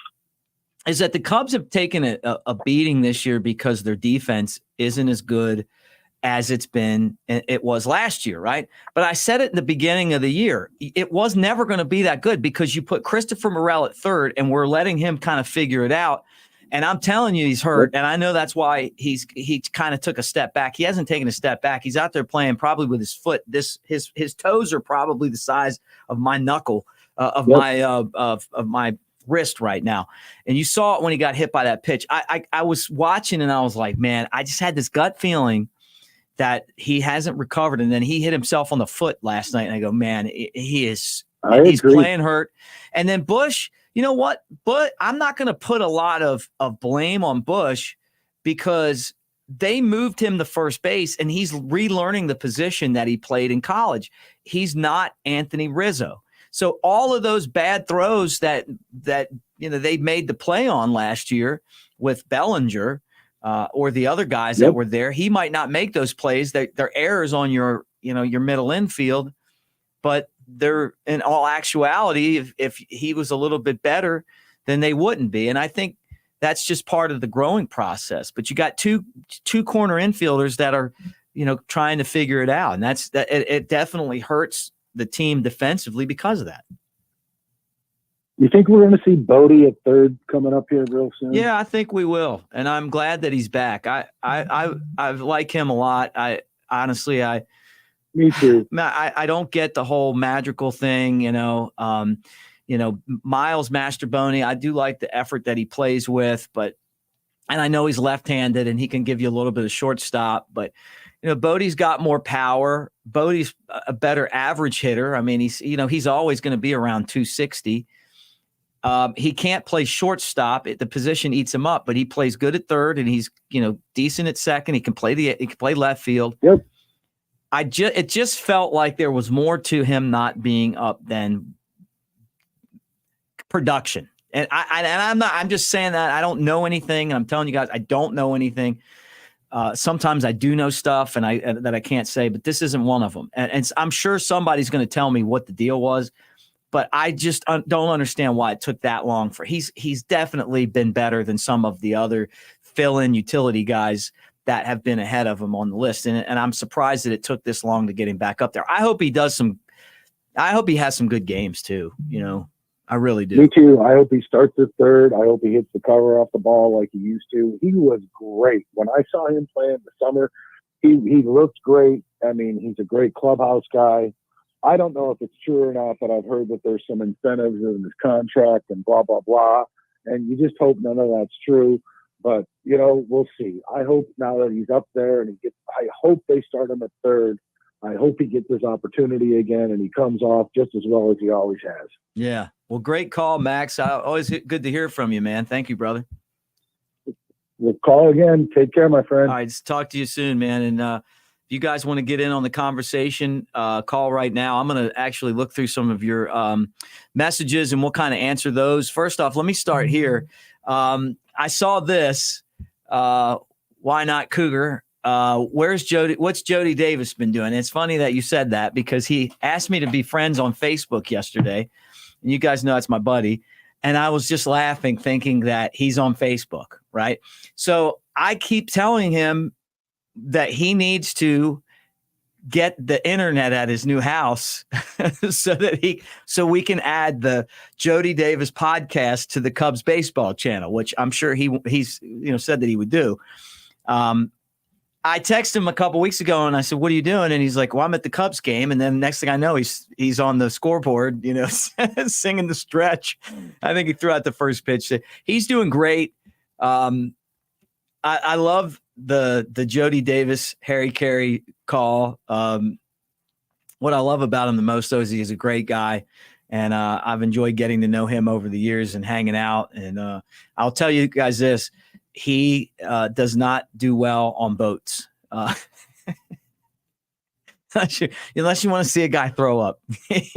Speaker 1: is that the Cubs have taken a beating this year because their defense isn't as good as it was last year, right? But I said it in the beginning of the year. It was never going to be that good because you put Christopher Morel at third, and we're letting him kind of figure it out. And I'm telling you, he's hurt, and I know that's why he kind of took a step back. He hasn't taken a step back. He's out there playing probably with his foot. His toes are probably the size of my knuckle of my wrist right now. And you saw it when he got hit by that pitch. I was watching, and I was like, man, I just had this gut feeling that he hasn't recovered. And then he hit himself on the foot last night, and I go, man, he's playing hurt. And then Bush. You know what? But I'm not going to put a lot of blame on Bush because they moved him to first base, and he's relearning the position that he played in college. He's not Anthony Rizzo. So all of those bad throws that they made the play on last year with Bellinger or the other guys that were there, he might not make those plays. They're errors on your middle infield. But they're in all actuality, if he was a little bit better, then they wouldn't be. And I think that's just part of the growing process. But you got two corner infielders that are, trying to figure it out. And it definitely hurts the team defensively because of that.
Speaker 4: You think we're going to see Bodie at third coming up here real soon?
Speaker 1: Yeah, I think we will. And I'm glad that he's back. I like him a lot.
Speaker 4: Me too.
Speaker 1: I don't get the whole magical thing, Miles Mastrobuoni. I do like the effort that he plays with, and I know he's left-handed and he can give you a little bit of shortstop, but Bodie's got more power. Bodie's a better average hitter. I mean, he's always going to be around 260. He can't play shortstop. The position eats him up, but he plays good at third and he's, decent at second. He can play left field.
Speaker 4: Yep.
Speaker 1: It just felt like there was more to him not being up than production. And I'm just saying that I don't know anything. And I'm telling you guys, I don't know anything. Sometimes I do know stuff that I can't say, but this isn't one of them. And I'm sure somebody's going to tell me what the deal was, but I just don't understand why it took that long he's definitely been better than some of the other fill-in utility guys that have been ahead of him on the list. And I'm surprised that it took this long to get him back up there. I hope he has some good games too. I really do.
Speaker 4: Me too. I hope he starts at third. I hope he hits the cover off the ball like he used to. He was great. When I saw him play in the summer, he looked great. I mean, he's a great clubhouse guy. I don't know if it's true or not, but I've heard that there's some incentives in his contract and blah, blah, blah. And you just hope none of that's true. But, we'll see. I hope now that he's up there and I hope they start him at third. I hope he gets this opportunity again and he comes off just as well as he always has.
Speaker 1: Yeah. Well, great call, Max. Always good to hear from you, man. Thank you, brother.
Speaker 4: We'll call again. Take care, my friend.
Speaker 1: All right. Talk to you soon, man. And if you guys want to get in on the conversation, call right now. I'm going to actually look through some of your messages and we'll kind of answer those. First off, let me start here. I saw this. Why not Cougar? Where's Jody? What's Jody Davis been doing? It's funny that you said that because he asked me to be friends on Facebook yesterday. And you guys know it's my buddy. And I was just laughing, thinking that he's on Facebook, right? So I keep telling him that he needs to get the internet at his new house so we can add the Jody Davis podcast to the Cubs baseball channel, which I'm sure he's said that he would do. I texted him a couple weeks ago and I said, "What are you doing?" And he's like, "Well, I'm at the Cubs game." And then next thing I know, he's on the scoreboard, singing the stretch. I think he threw out the first pitch. He's doing great. I love the Jody Davis, Harry Carey call. What I love about him the most, though, is he's a great guy. And I've enjoyed getting to know him over the years and hanging out. And I'll tell you guys this. He does not do well on boats. Unless you want to see a guy throw up. He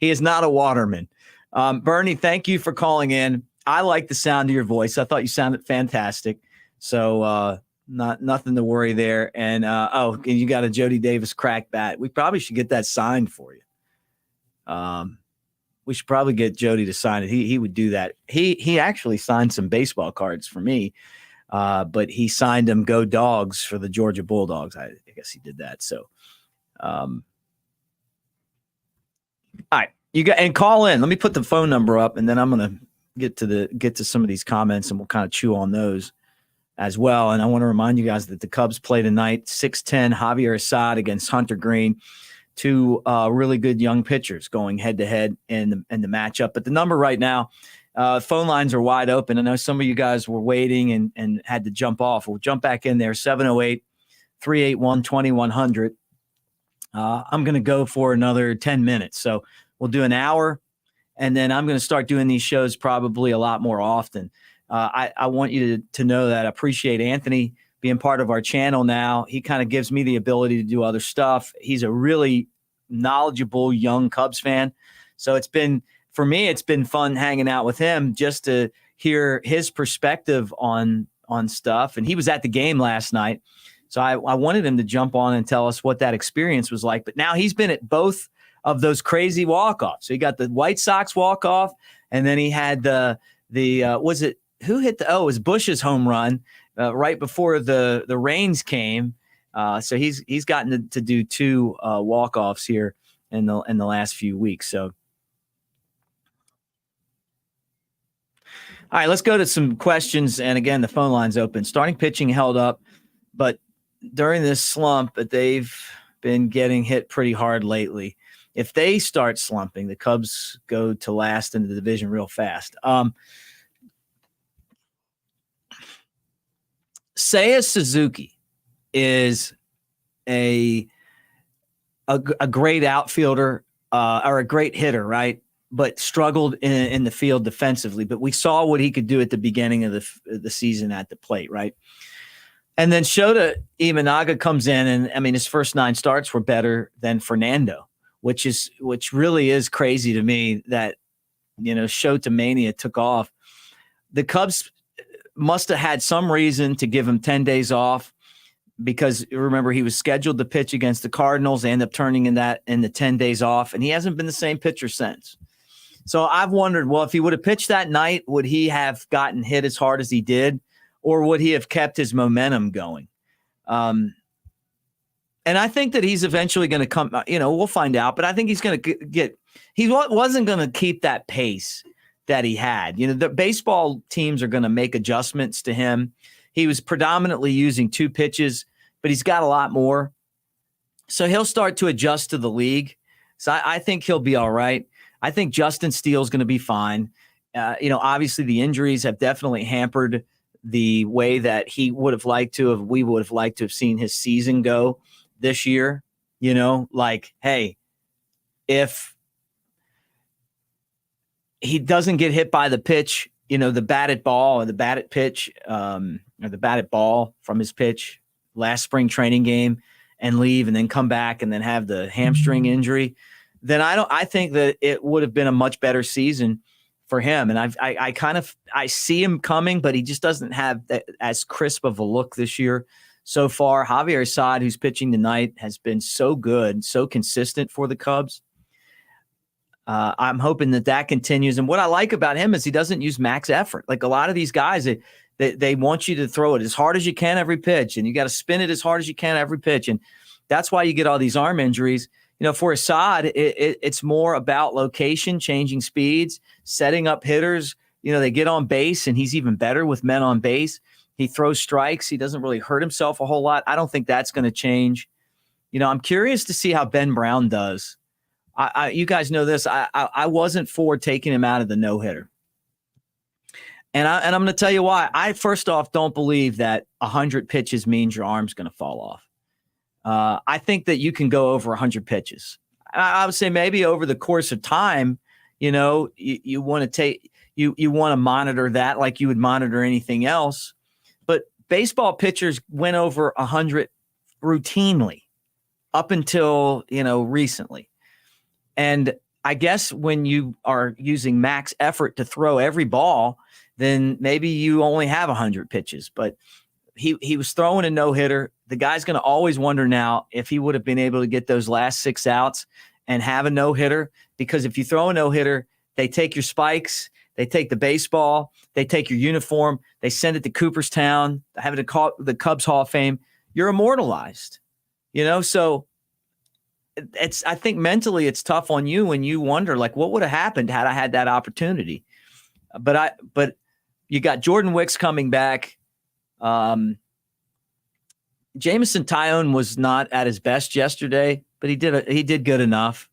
Speaker 1: is not a waterman. Bernie, thank you for calling in. I like the sound of your voice. I thought you sounded fantastic. So nothing to worry there. And and you got a Jody Davis crack bat. We probably should get that signed for you. We should probably get Jody to sign it. He would do that. He actually signed some baseball cards for me, but he signed them "Go Dogs" for the Georgia Bulldogs. I guess he did that. So, all right, and call in. Let me put the phone number up, and then I'm gonna get to some of these comments, and we'll kind of chew on those as well. And I want to remind you guys that the Cubs play tonight, 6:10, Javier Assad against Hunter Green. Two really good young pitchers going head-to-head in the matchup. But the number right now, phone lines are wide open. I know some of you guys were waiting and had to jump off. We'll jump back in there, 708-381-2100. I'm going to go for another 10 minutes. So we'll do an hour, and then I'm going to start doing these shows probably a lot more often. I want you to know that I appreciate Anthony being part of our channel now. He kind of gives me the ability to do other stuff. He's a really knowledgeable young Cubs fan. So for me, it's been fun hanging out with him just to hear his perspective on stuff. And he was at the game last night. So I wanted him to jump on and tell us what that experience was like. But now he's been at both of those crazy walk-offs. So he got the White Sox walk-off, and then he had it was Bush's home run right before the rains came. So he's gotten to do 2 walk-offs here in the last few weeks. So, all right, let's go to some questions. And again, the phone line's open. Starting pitching held up, but during this slump, they've been getting hit pretty hard lately. If they start slumping, the Cubs go to last in the division real fast. Seiya Suzuki is a great outfielder or a great hitter, right? But struggled in the field defensively. But we saw what he could do at the beginning of the season at the plate, right? And then Shota Imanaga comes in, and I mean, his first 9 starts were better than Fernando, which really is crazy to me that, Shota mania took off. The Cubs must have had some reason to give him 10 days off, because remember, he was scheduled to pitch against the Cardinals. They end up turning in the 10 days off, and he hasn't been the same pitcher since. So I've wondered, well, if he would have pitched that night, would he have gotten hit as hard as he did, or would he have kept his momentum going? And I think that he's eventually going to come, we'll find out, but I think he's going to he wasn't going to keep that pace that he had. The baseball teams are going to make adjustments to him. He was predominantly using 2 pitches, but he's got a lot more. So he'll start to adjust to the league. So I think he'll be all right. I think Justin Steele's going to be fine. Obviously the injuries have definitely hampered the way that we would have liked to have seen his season go this year. Hey, if he doesn't get hit by the pitch, the batted ball or the batted pitch, or the batted ball from his pitch last spring training game and leave and then come back and then have the hamstring injury, then I think that it would have been a much better season for him. And I see him coming, but he just doesn't have as crisp of a look this year so far. Javier Assad, who's pitching tonight, has been so good, so consistent for the Cubs. I'm hoping that continues. And what I like about him is he doesn't use max effort. Like a lot of these guys, they want you to throw it as hard as you can every pitch, and you got to spin it as hard as you can every pitch. And that's why you get all these arm injuries. For Assad, it's more about location, changing speeds, setting up hitters. They get on base, and he's even better with men on base. He throws strikes. He doesn't really hurt himself a whole lot. I don't think that's going to change. I'm curious to see how Ben Brown does. You guys know this. I wasn't for taking him out of the no-hitter. And I'm going to tell you why. I, first off, don't believe that 100 pitches means your arm's going to fall off. I think that you can go over 100 pitches. I would say maybe over the course of time, you want to monitor that like you would monitor anything else. But baseball pitchers went over 100 routinely up until, recently. And I guess when you are using max effort to throw every ball, then maybe you only have 100 pitches. But he was throwing a no-hitter. The guy's going to always wonder now if he would have been able to get those last 6 outs and have a no-hitter, because if you throw a no-hitter, they take your spikes, they take the baseball, they take your uniform, they send it to Cooperstown, have it to the Cubs Hall of Fame. You're immortalized, so I think mentally it's tough on you when you wonder, like, what would have happened had I had that opportunity? But you got Jordan Wicks coming back. Jameson Taillon was not at his best yesterday, but he did good enough.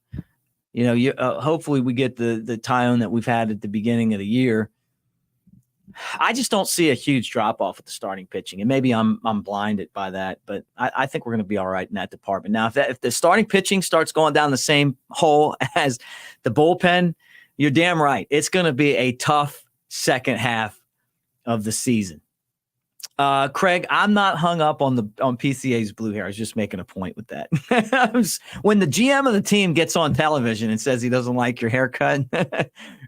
Speaker 1: Hopefully we get the Taillon that we've had at the beginning of the year. I just don't see a huge drop off at the starting pitching, and maybe I'm blinded by that, but I think we're going to be all right in that department. Now, if the starting pitching starts going down the same hole as the bullpen, you're damn right. It's going to be a tough second half of the season. Craig, I'm not hung up on PCA's blue hair. I was just making a point with that. When the GM of the team gets on television and says he doesn't like your haircut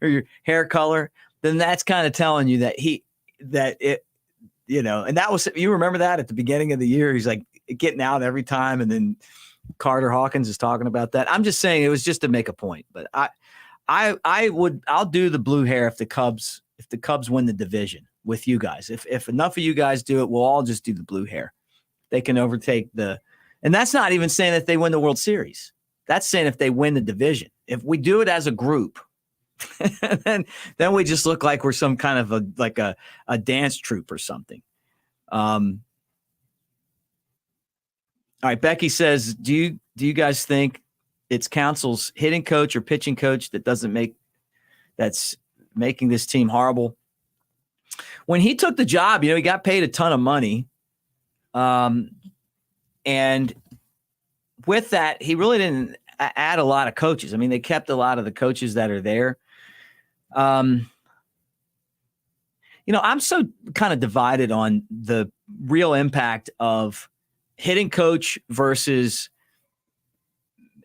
Speaker 1: or your hair color, then that's kind of telling you that and that was, you remember that at the beginning of the year, he's like getting out every time. And then Carter Hawkins is talking about that. I'm just saying it was just to make a point, but I'll do the blue hair if the Cubs win the division with you guys. If enough of you guys do it, we'll all just do the blue hair. They can overtake and that's not even saying that they win the World Series. That's saying if they win the division. If we do it as a group, then we just look like we're some kind of a dance troupe or something. All right, Becky says, do you guys think it's Council's hitting coach or pitching coach that's making this team horrible? When he took the job, he got paid a ton of money. And with that, he really didn't add a lot of coaches. I mean, they kept a lot of the coaches that are there. I'm so kind of divided on the real impact of hitting coach versus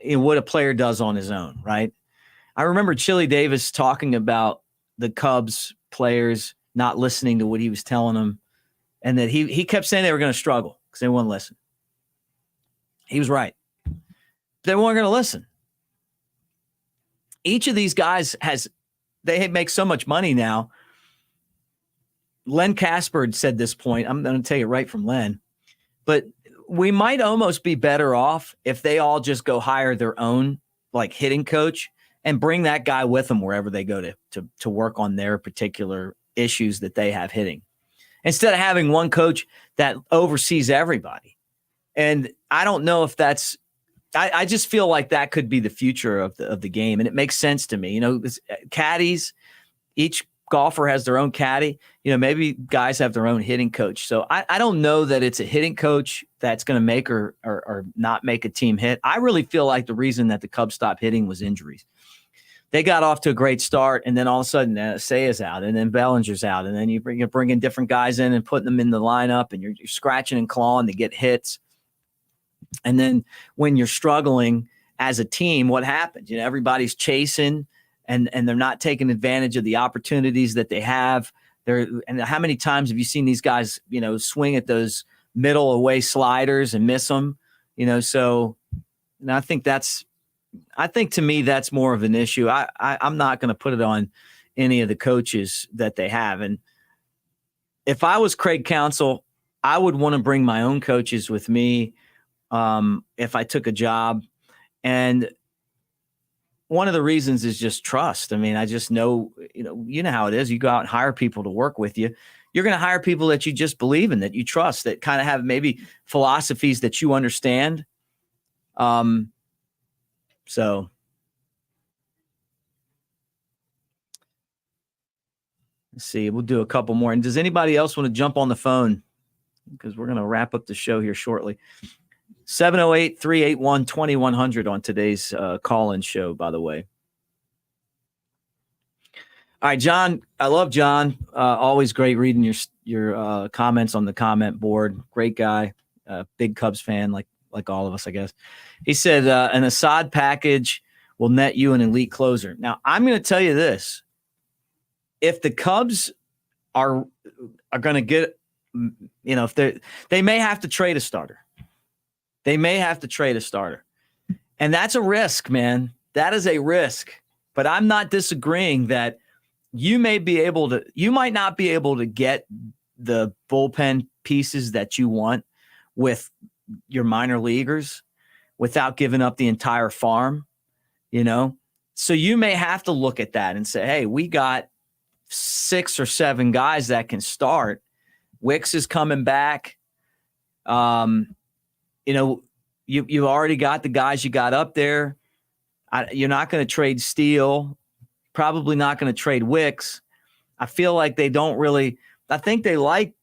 Speaker 1: what a player does on his own, right? I remember Jody Davis talking about the Cubs players not listening to what he was telling them, and that he kept saying they were going to struggle because they wouldn't listen. He was right. They weren't going to listen. Each of these guys they make so much money now. Len Casper said this point. I'm going to take it right from Len. But we might almost be better off if they all just go hire their own hitting coach and bring that guy with them wherever they go to work on their particular issues that they have hitting, instead of having one coach that oversees everybody. And I don't know if that's, I just feel like that could be the future of the game. And it makes sense to me. Caddies, each golfer has their own caddy. Maybe guys have their own hitting coach. So I don't know that it's a hitting coach that's going to make or not make a team hit. I really feel like the reason that the Cubs stopped hitting was injuries. They got off to a great start, and then all of a sudden, Seiya's out, and then Bellinger's out, and then you're bringing different guys in and putting them in the lineup, and you're scratching and clawing to get hits. And then when you're struggling as a team, what happens? Everybody's chasing, and they're not taking advantage of the opportunities that they have. And how many times have you seen these guys, swing at those middle away sliders and miss them? So I think to me that's more of an issue. I'm not going to put it on any of the coaches that they have. And if I was Craig Counsell, I would want to bring my own coaches with me if I took a job. And one of the reasons is just trust. I mean, I just know, you know how it is. You go out and hire people to work with you. You're going to hire people that you just believe in, that you trust, that kind of have maybe philosophies that you understand. So let's see. We'll do a couple more. And does anybody else want to jump on the phone? Because we're going to wrap up the show here shortly. 708-381-2100 on today's call-in show, by the way. All right, John. I love John. Always great reading your comments on the comment board. Great guy. Big Cubs fan, like all of us, I guess. He said an Assad package will net you an elite closer. Now, I'm going to tell you this. If the Cubs are going to get, if they may have to trade a starter. They may have to trade a starter. And that's a risk, man. That is a risk. But I'm not disagreeing that you might not be able to get the bullpen pieces that you want with your minor leaguers without giving up the entire farm, So you may have to look at that and say, hey, we got 6 or 7 guys that can start. Wicks is coming back. You've already got the guys you got up there. You're not going to trade Steele, probably not going to trade Wicks. I feel like they don't really – I think they like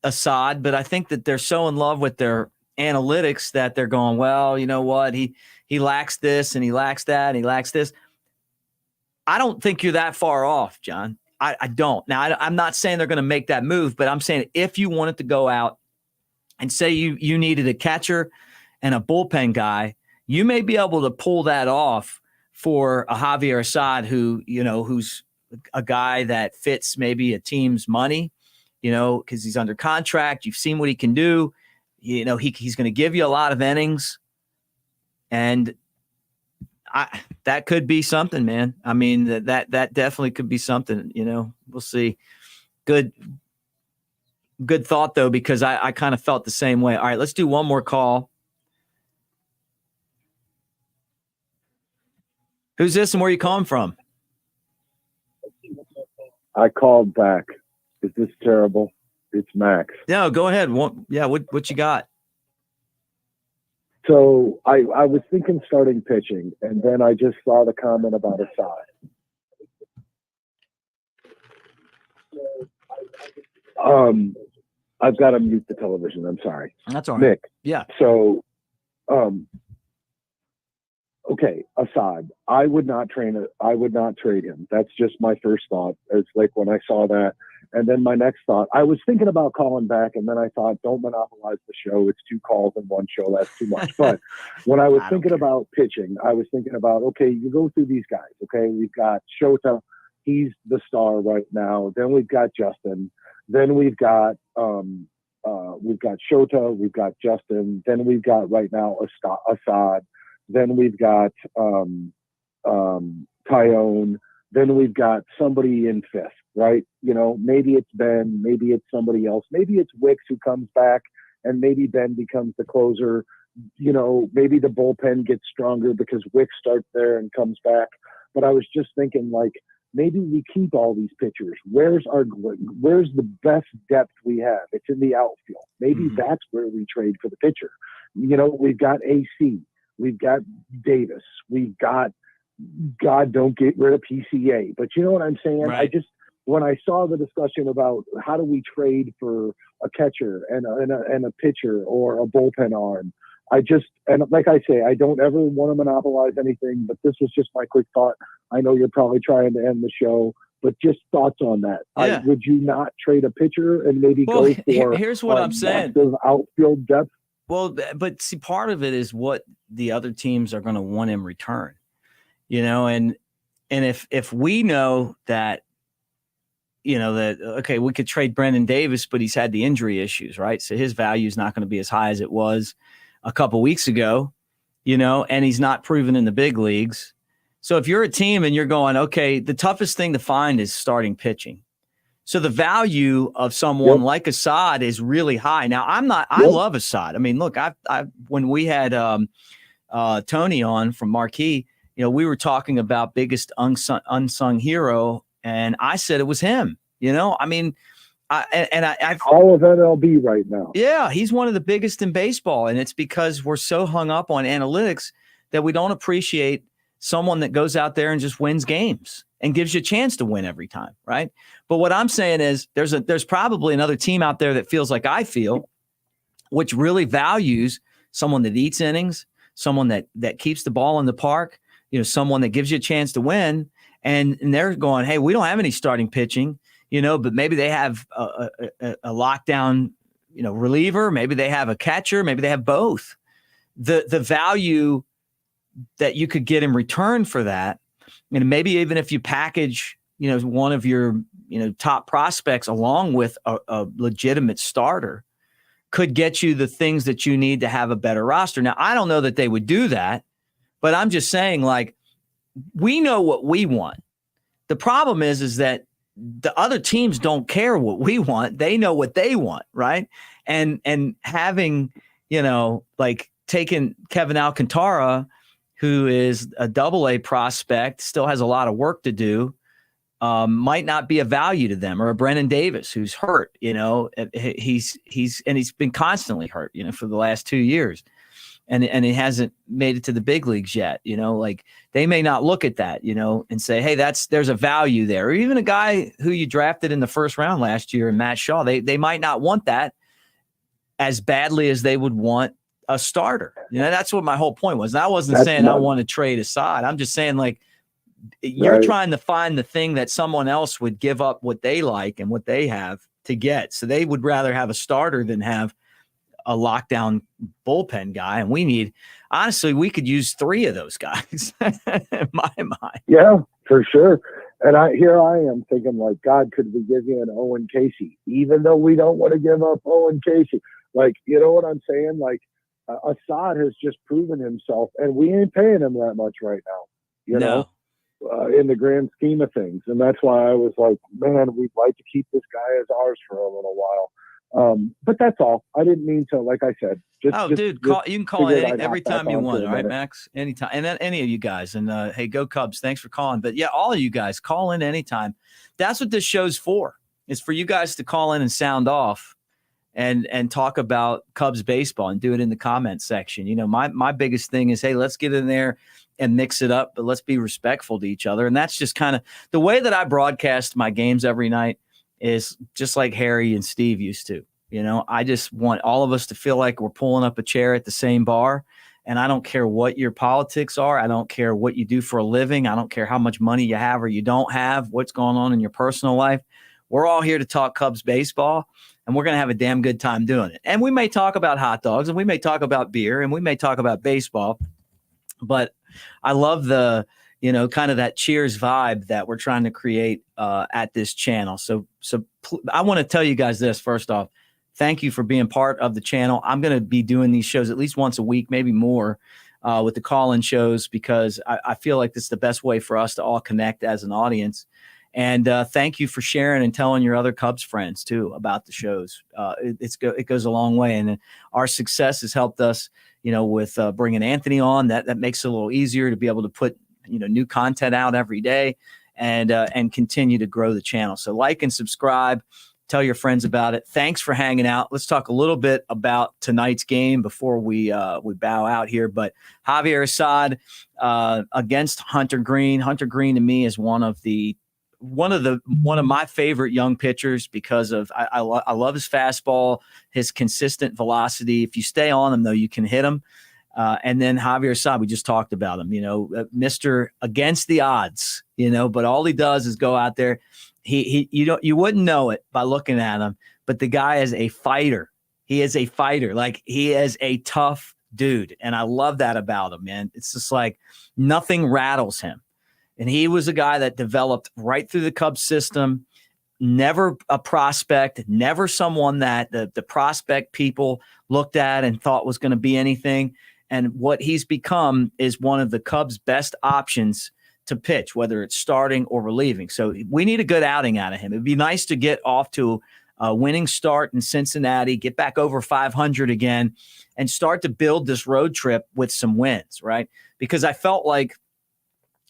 Speaker 1: Assad, but I think that they're so in love with their analytics that they're going, well, you know what? He lacks this and he lacks that and he lacks this. I don't think you're that far off, John. I don't. Now, I'm not saying they're going to make that move, but I'm saying if you wanted to go out and say you needed a catcher and a bullpen guy, you may be able to pull that off for a Javier Assad who's a guy that fits maybe a team's money, because he's under contract. You've seen what he can do. He's going to give you a lot of innings. And that could be something, man. I mean, that definitely could be something, we'll see. Good thought though, because I kind of felt the same way. All right, let's do one more call. Who's this and where you calling from?
Speaker 4: I called back. Is this terrible? It's Max.
Speaker 1: No, go ahead. What you got?
Speaker 4: So I was thinking starting pitching, and then I just saw the comment about Assad. I've got to mute the television. I'm sorry.
Speaker 1: That's all right.
Speaker 4: Nick.
Speaker 1: Yeah.
Speaker 4: So, okay, Assad. I would not trade him. That's just my first thought. It's like when I saw that. And then my next thought, I was thinking about calling back, and then I thought, don't monopolize the show. It's 2 calls in one show. That's too much. But when I was thinking about pitching, I was thinking about, okay, you go through these guys. Okay, we've got Shota. He's the star right now. Then we've got Justin. Then we've got Shota. We've got Justin. Then we've got right now Assad. Then we've got Tyone. Then we've got somebody in 5th, right? Maybe it's Ben, maybe it's somebody else. Maybe it's Wicks who comes back, and maybe Ben becomes the closer. Maybe the bullpen gets stronger because Wicks starts there and comes back. But I was just thinking, like, maybe we keep all these pitchers. Where's the best depth we have? It's in the outfield. Maybe that's where we trade for the pitcher. We've got AC. We've got Davis. We've got, God, don't get rid of PCA. But you know what I'm saying?
Speaker 1: Right.
Speaker 4: When I saw the discussion about how do we trade for a catcher and a pitcher or a bullpen arm, and like I say, I don't ever want to monopolize anything, but this was just my quick thought. I know you're probably trying to end the show, but just thoughts on that.
Speaker 1: Yeah.
Speaker 4: Would you not trade a pitcher and maybe go for
Speaker 1: here's what I'm saying.
Speaker 4: Outfield depth?
Speaker 1: Well, but see, part of it is what the other teams are going to want in return, and if we know that, okay, we could trade Brendan Davis, but he's had the injury issues, right? So his value is not going to be as high as it was a couple weeks ago, and he's not proven in the big leagues. So if you're a team and you're going, okay, the toughest thing to find is starting pitching. So the value of someone like Assad is really high. Now I love Assad. I mean, look, when we had Tony on from Marquee, we were talking about biggest unsung hero, and I said it was him. I mean, I've
Speaker 4: all of MLB right now.
Speaker 1: Yeah, he's one of the biggest in baseball, and it's because we're so hung up on analytics that we don't appreciate someone that goes out there and just wins games and gives you a chance to win every time, right? But what I'm saying is there's probably another team out there that feels like I feel, which really values someone that eats innings, someone that keeps the ball in the park, someone that gives you a chance to win, and they're going, hey, we don't have any starting pitching, but maybe they have a lockdown, reliever, maybe they have a catcher, maybe they have both. The value that you could get in return for that, and maybe even if you package, one of your, top prospects along with a legitimate starter, could get you the things that you need to have a better roster. Now, I don't know that they would do that, but I'm just saying, like, we know what we want. The problem is that the other teams don't care what we want. They know what they want, right? And having, like taking Kevin Alcantara, who is a AA prospect, still has a lot of work to do, might not be a value to them, or a Brennan Davis who's hurt, he's been constantly hurt, for the last 2 years, and he hasn't made it to the big leagues yet. Like, they may not look at that, and say, hey, there's a value there. Or even a guy who you drafted in the first round last year, Matt Shaw, they might not want that as badly as they would want a starter. That's what my whole point was. And I wasn't saying I want to trade Assad. I'm just saying, like, you're trying to find the thing that someone else would give up what they like and what they have to get. So they would rather have a starter than have a lockdown bullpen guy. And honestly, we could use 3 of those guys in my mind.
Speaker 4: Yeah, for sure. And here I am thinking, like, God, could we give you an Owen Casey, even though we don't want to give up Owen Casey? Like, you know what I'm saying? Like, Assad has just proven himself, and we ain't paying him that much right now, you know, in the grand scheme of things. And that's why I was like, man, we'd like to keep this guy as ours for a little while. But that's all. I didn't mean to, like I said. You
Speaker 1: can call in every time you want. All right, Max? Anytime. And then any of you guys. And hey, go Cubs. Thanks for calling. But yeah, all of you guys, call in anytime. That's what this show's for. It's for you guys to call in and sound off and talk about Cubs baseball and do it in the comment section. You know, my biggest thing is, hey, let's get in there and mix it up, but let's be respectful to each other. And that's just kind of the way that I broadcast my games every night. Is just like Harry and Steve used to. You know, I just want all of us to feel like we're pulling up a chair at the same bar. And I don't care what your politics are. I don't care what you do for a living. I don't care how much money you have or you don't have, what's going on in your personal life. We're all here to talk Cubs baseball, and we're going to have a damn good time doing it. And we may talk about hot dogs, and we may talk about beer, and we may talk about baseball. But I love the, you know, kind of that cheers vibe that we're trying to create at this channel. So I want to tell you guys this first off. Thank you for being part of the channel. I'm going to be doing these shows at least once a week, maybe more, with the call-in shows, because I feel like this is the best way for us to all connect as an audience. And thank you for sharing and telling your other Cubs friends too about the shows. It goes a long way, and our success has helped us, you know, with bringing Anthony on. That makes it a little easier to be able to put, you know, new content out every day and continue to grow the channel. So like and subscribe, tell your friends about it. Thanks for hanging out. Let's talk a little bit about tonight's game before we bow out here. But Javier Assad against Hunter Green. Hunter Green to me is one of my favorite young pitchers because of I love his fastball, his consistent velocity. If you stay on him though, you can hit him. And then Javier Assad, we just talked about him, you know, Mr. Against the odds, you know, but all he does is go out there. You wouldn't know it by looking at him, but the guy is a fighter. He is a fighter. Like, he is a tough dude. And I love that about him, man. It's just like nothing rattles him. And he was a guy that developed right through the Cubs system, never a prospect, never someone that the prospect people looked at and thought was going to be anything. And what he's become is one of the Cubs' best options to pitch, whether it's starting or relieving. So we need a good outing out of him. It'd be nice to get off to a winning start in Cincinnati, get back over 500 again, and start to build this road trip with some wins, right? Because I felt like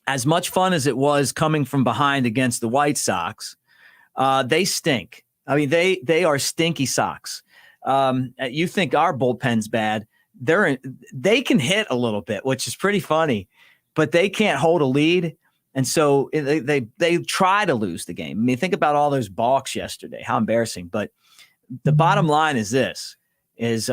Speaker 1: as much fun as it was coming from behind against the White Sox, they stink. I mean, they are stinky socks. You think our bullpen's bad. They can hit a little bit, which is pretty funny, but they can't hold a lead. And so they try to lose the game. I mean, think about all those balks yesterday. How embarrassing. But the bottom line is this, is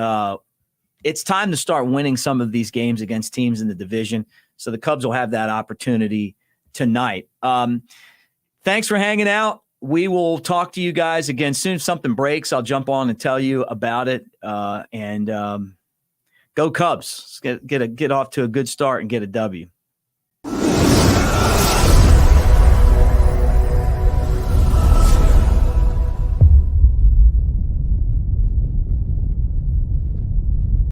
Speaker 1: it's time to start winning some of these games against teams in the division. So the Cubs will have that opportunity tonight. Thanks for hanging out. We will talk to you guys again soon. If something breaks, I'll jump on and tell you about it. And go Cubs. Get off to a good start and get a W.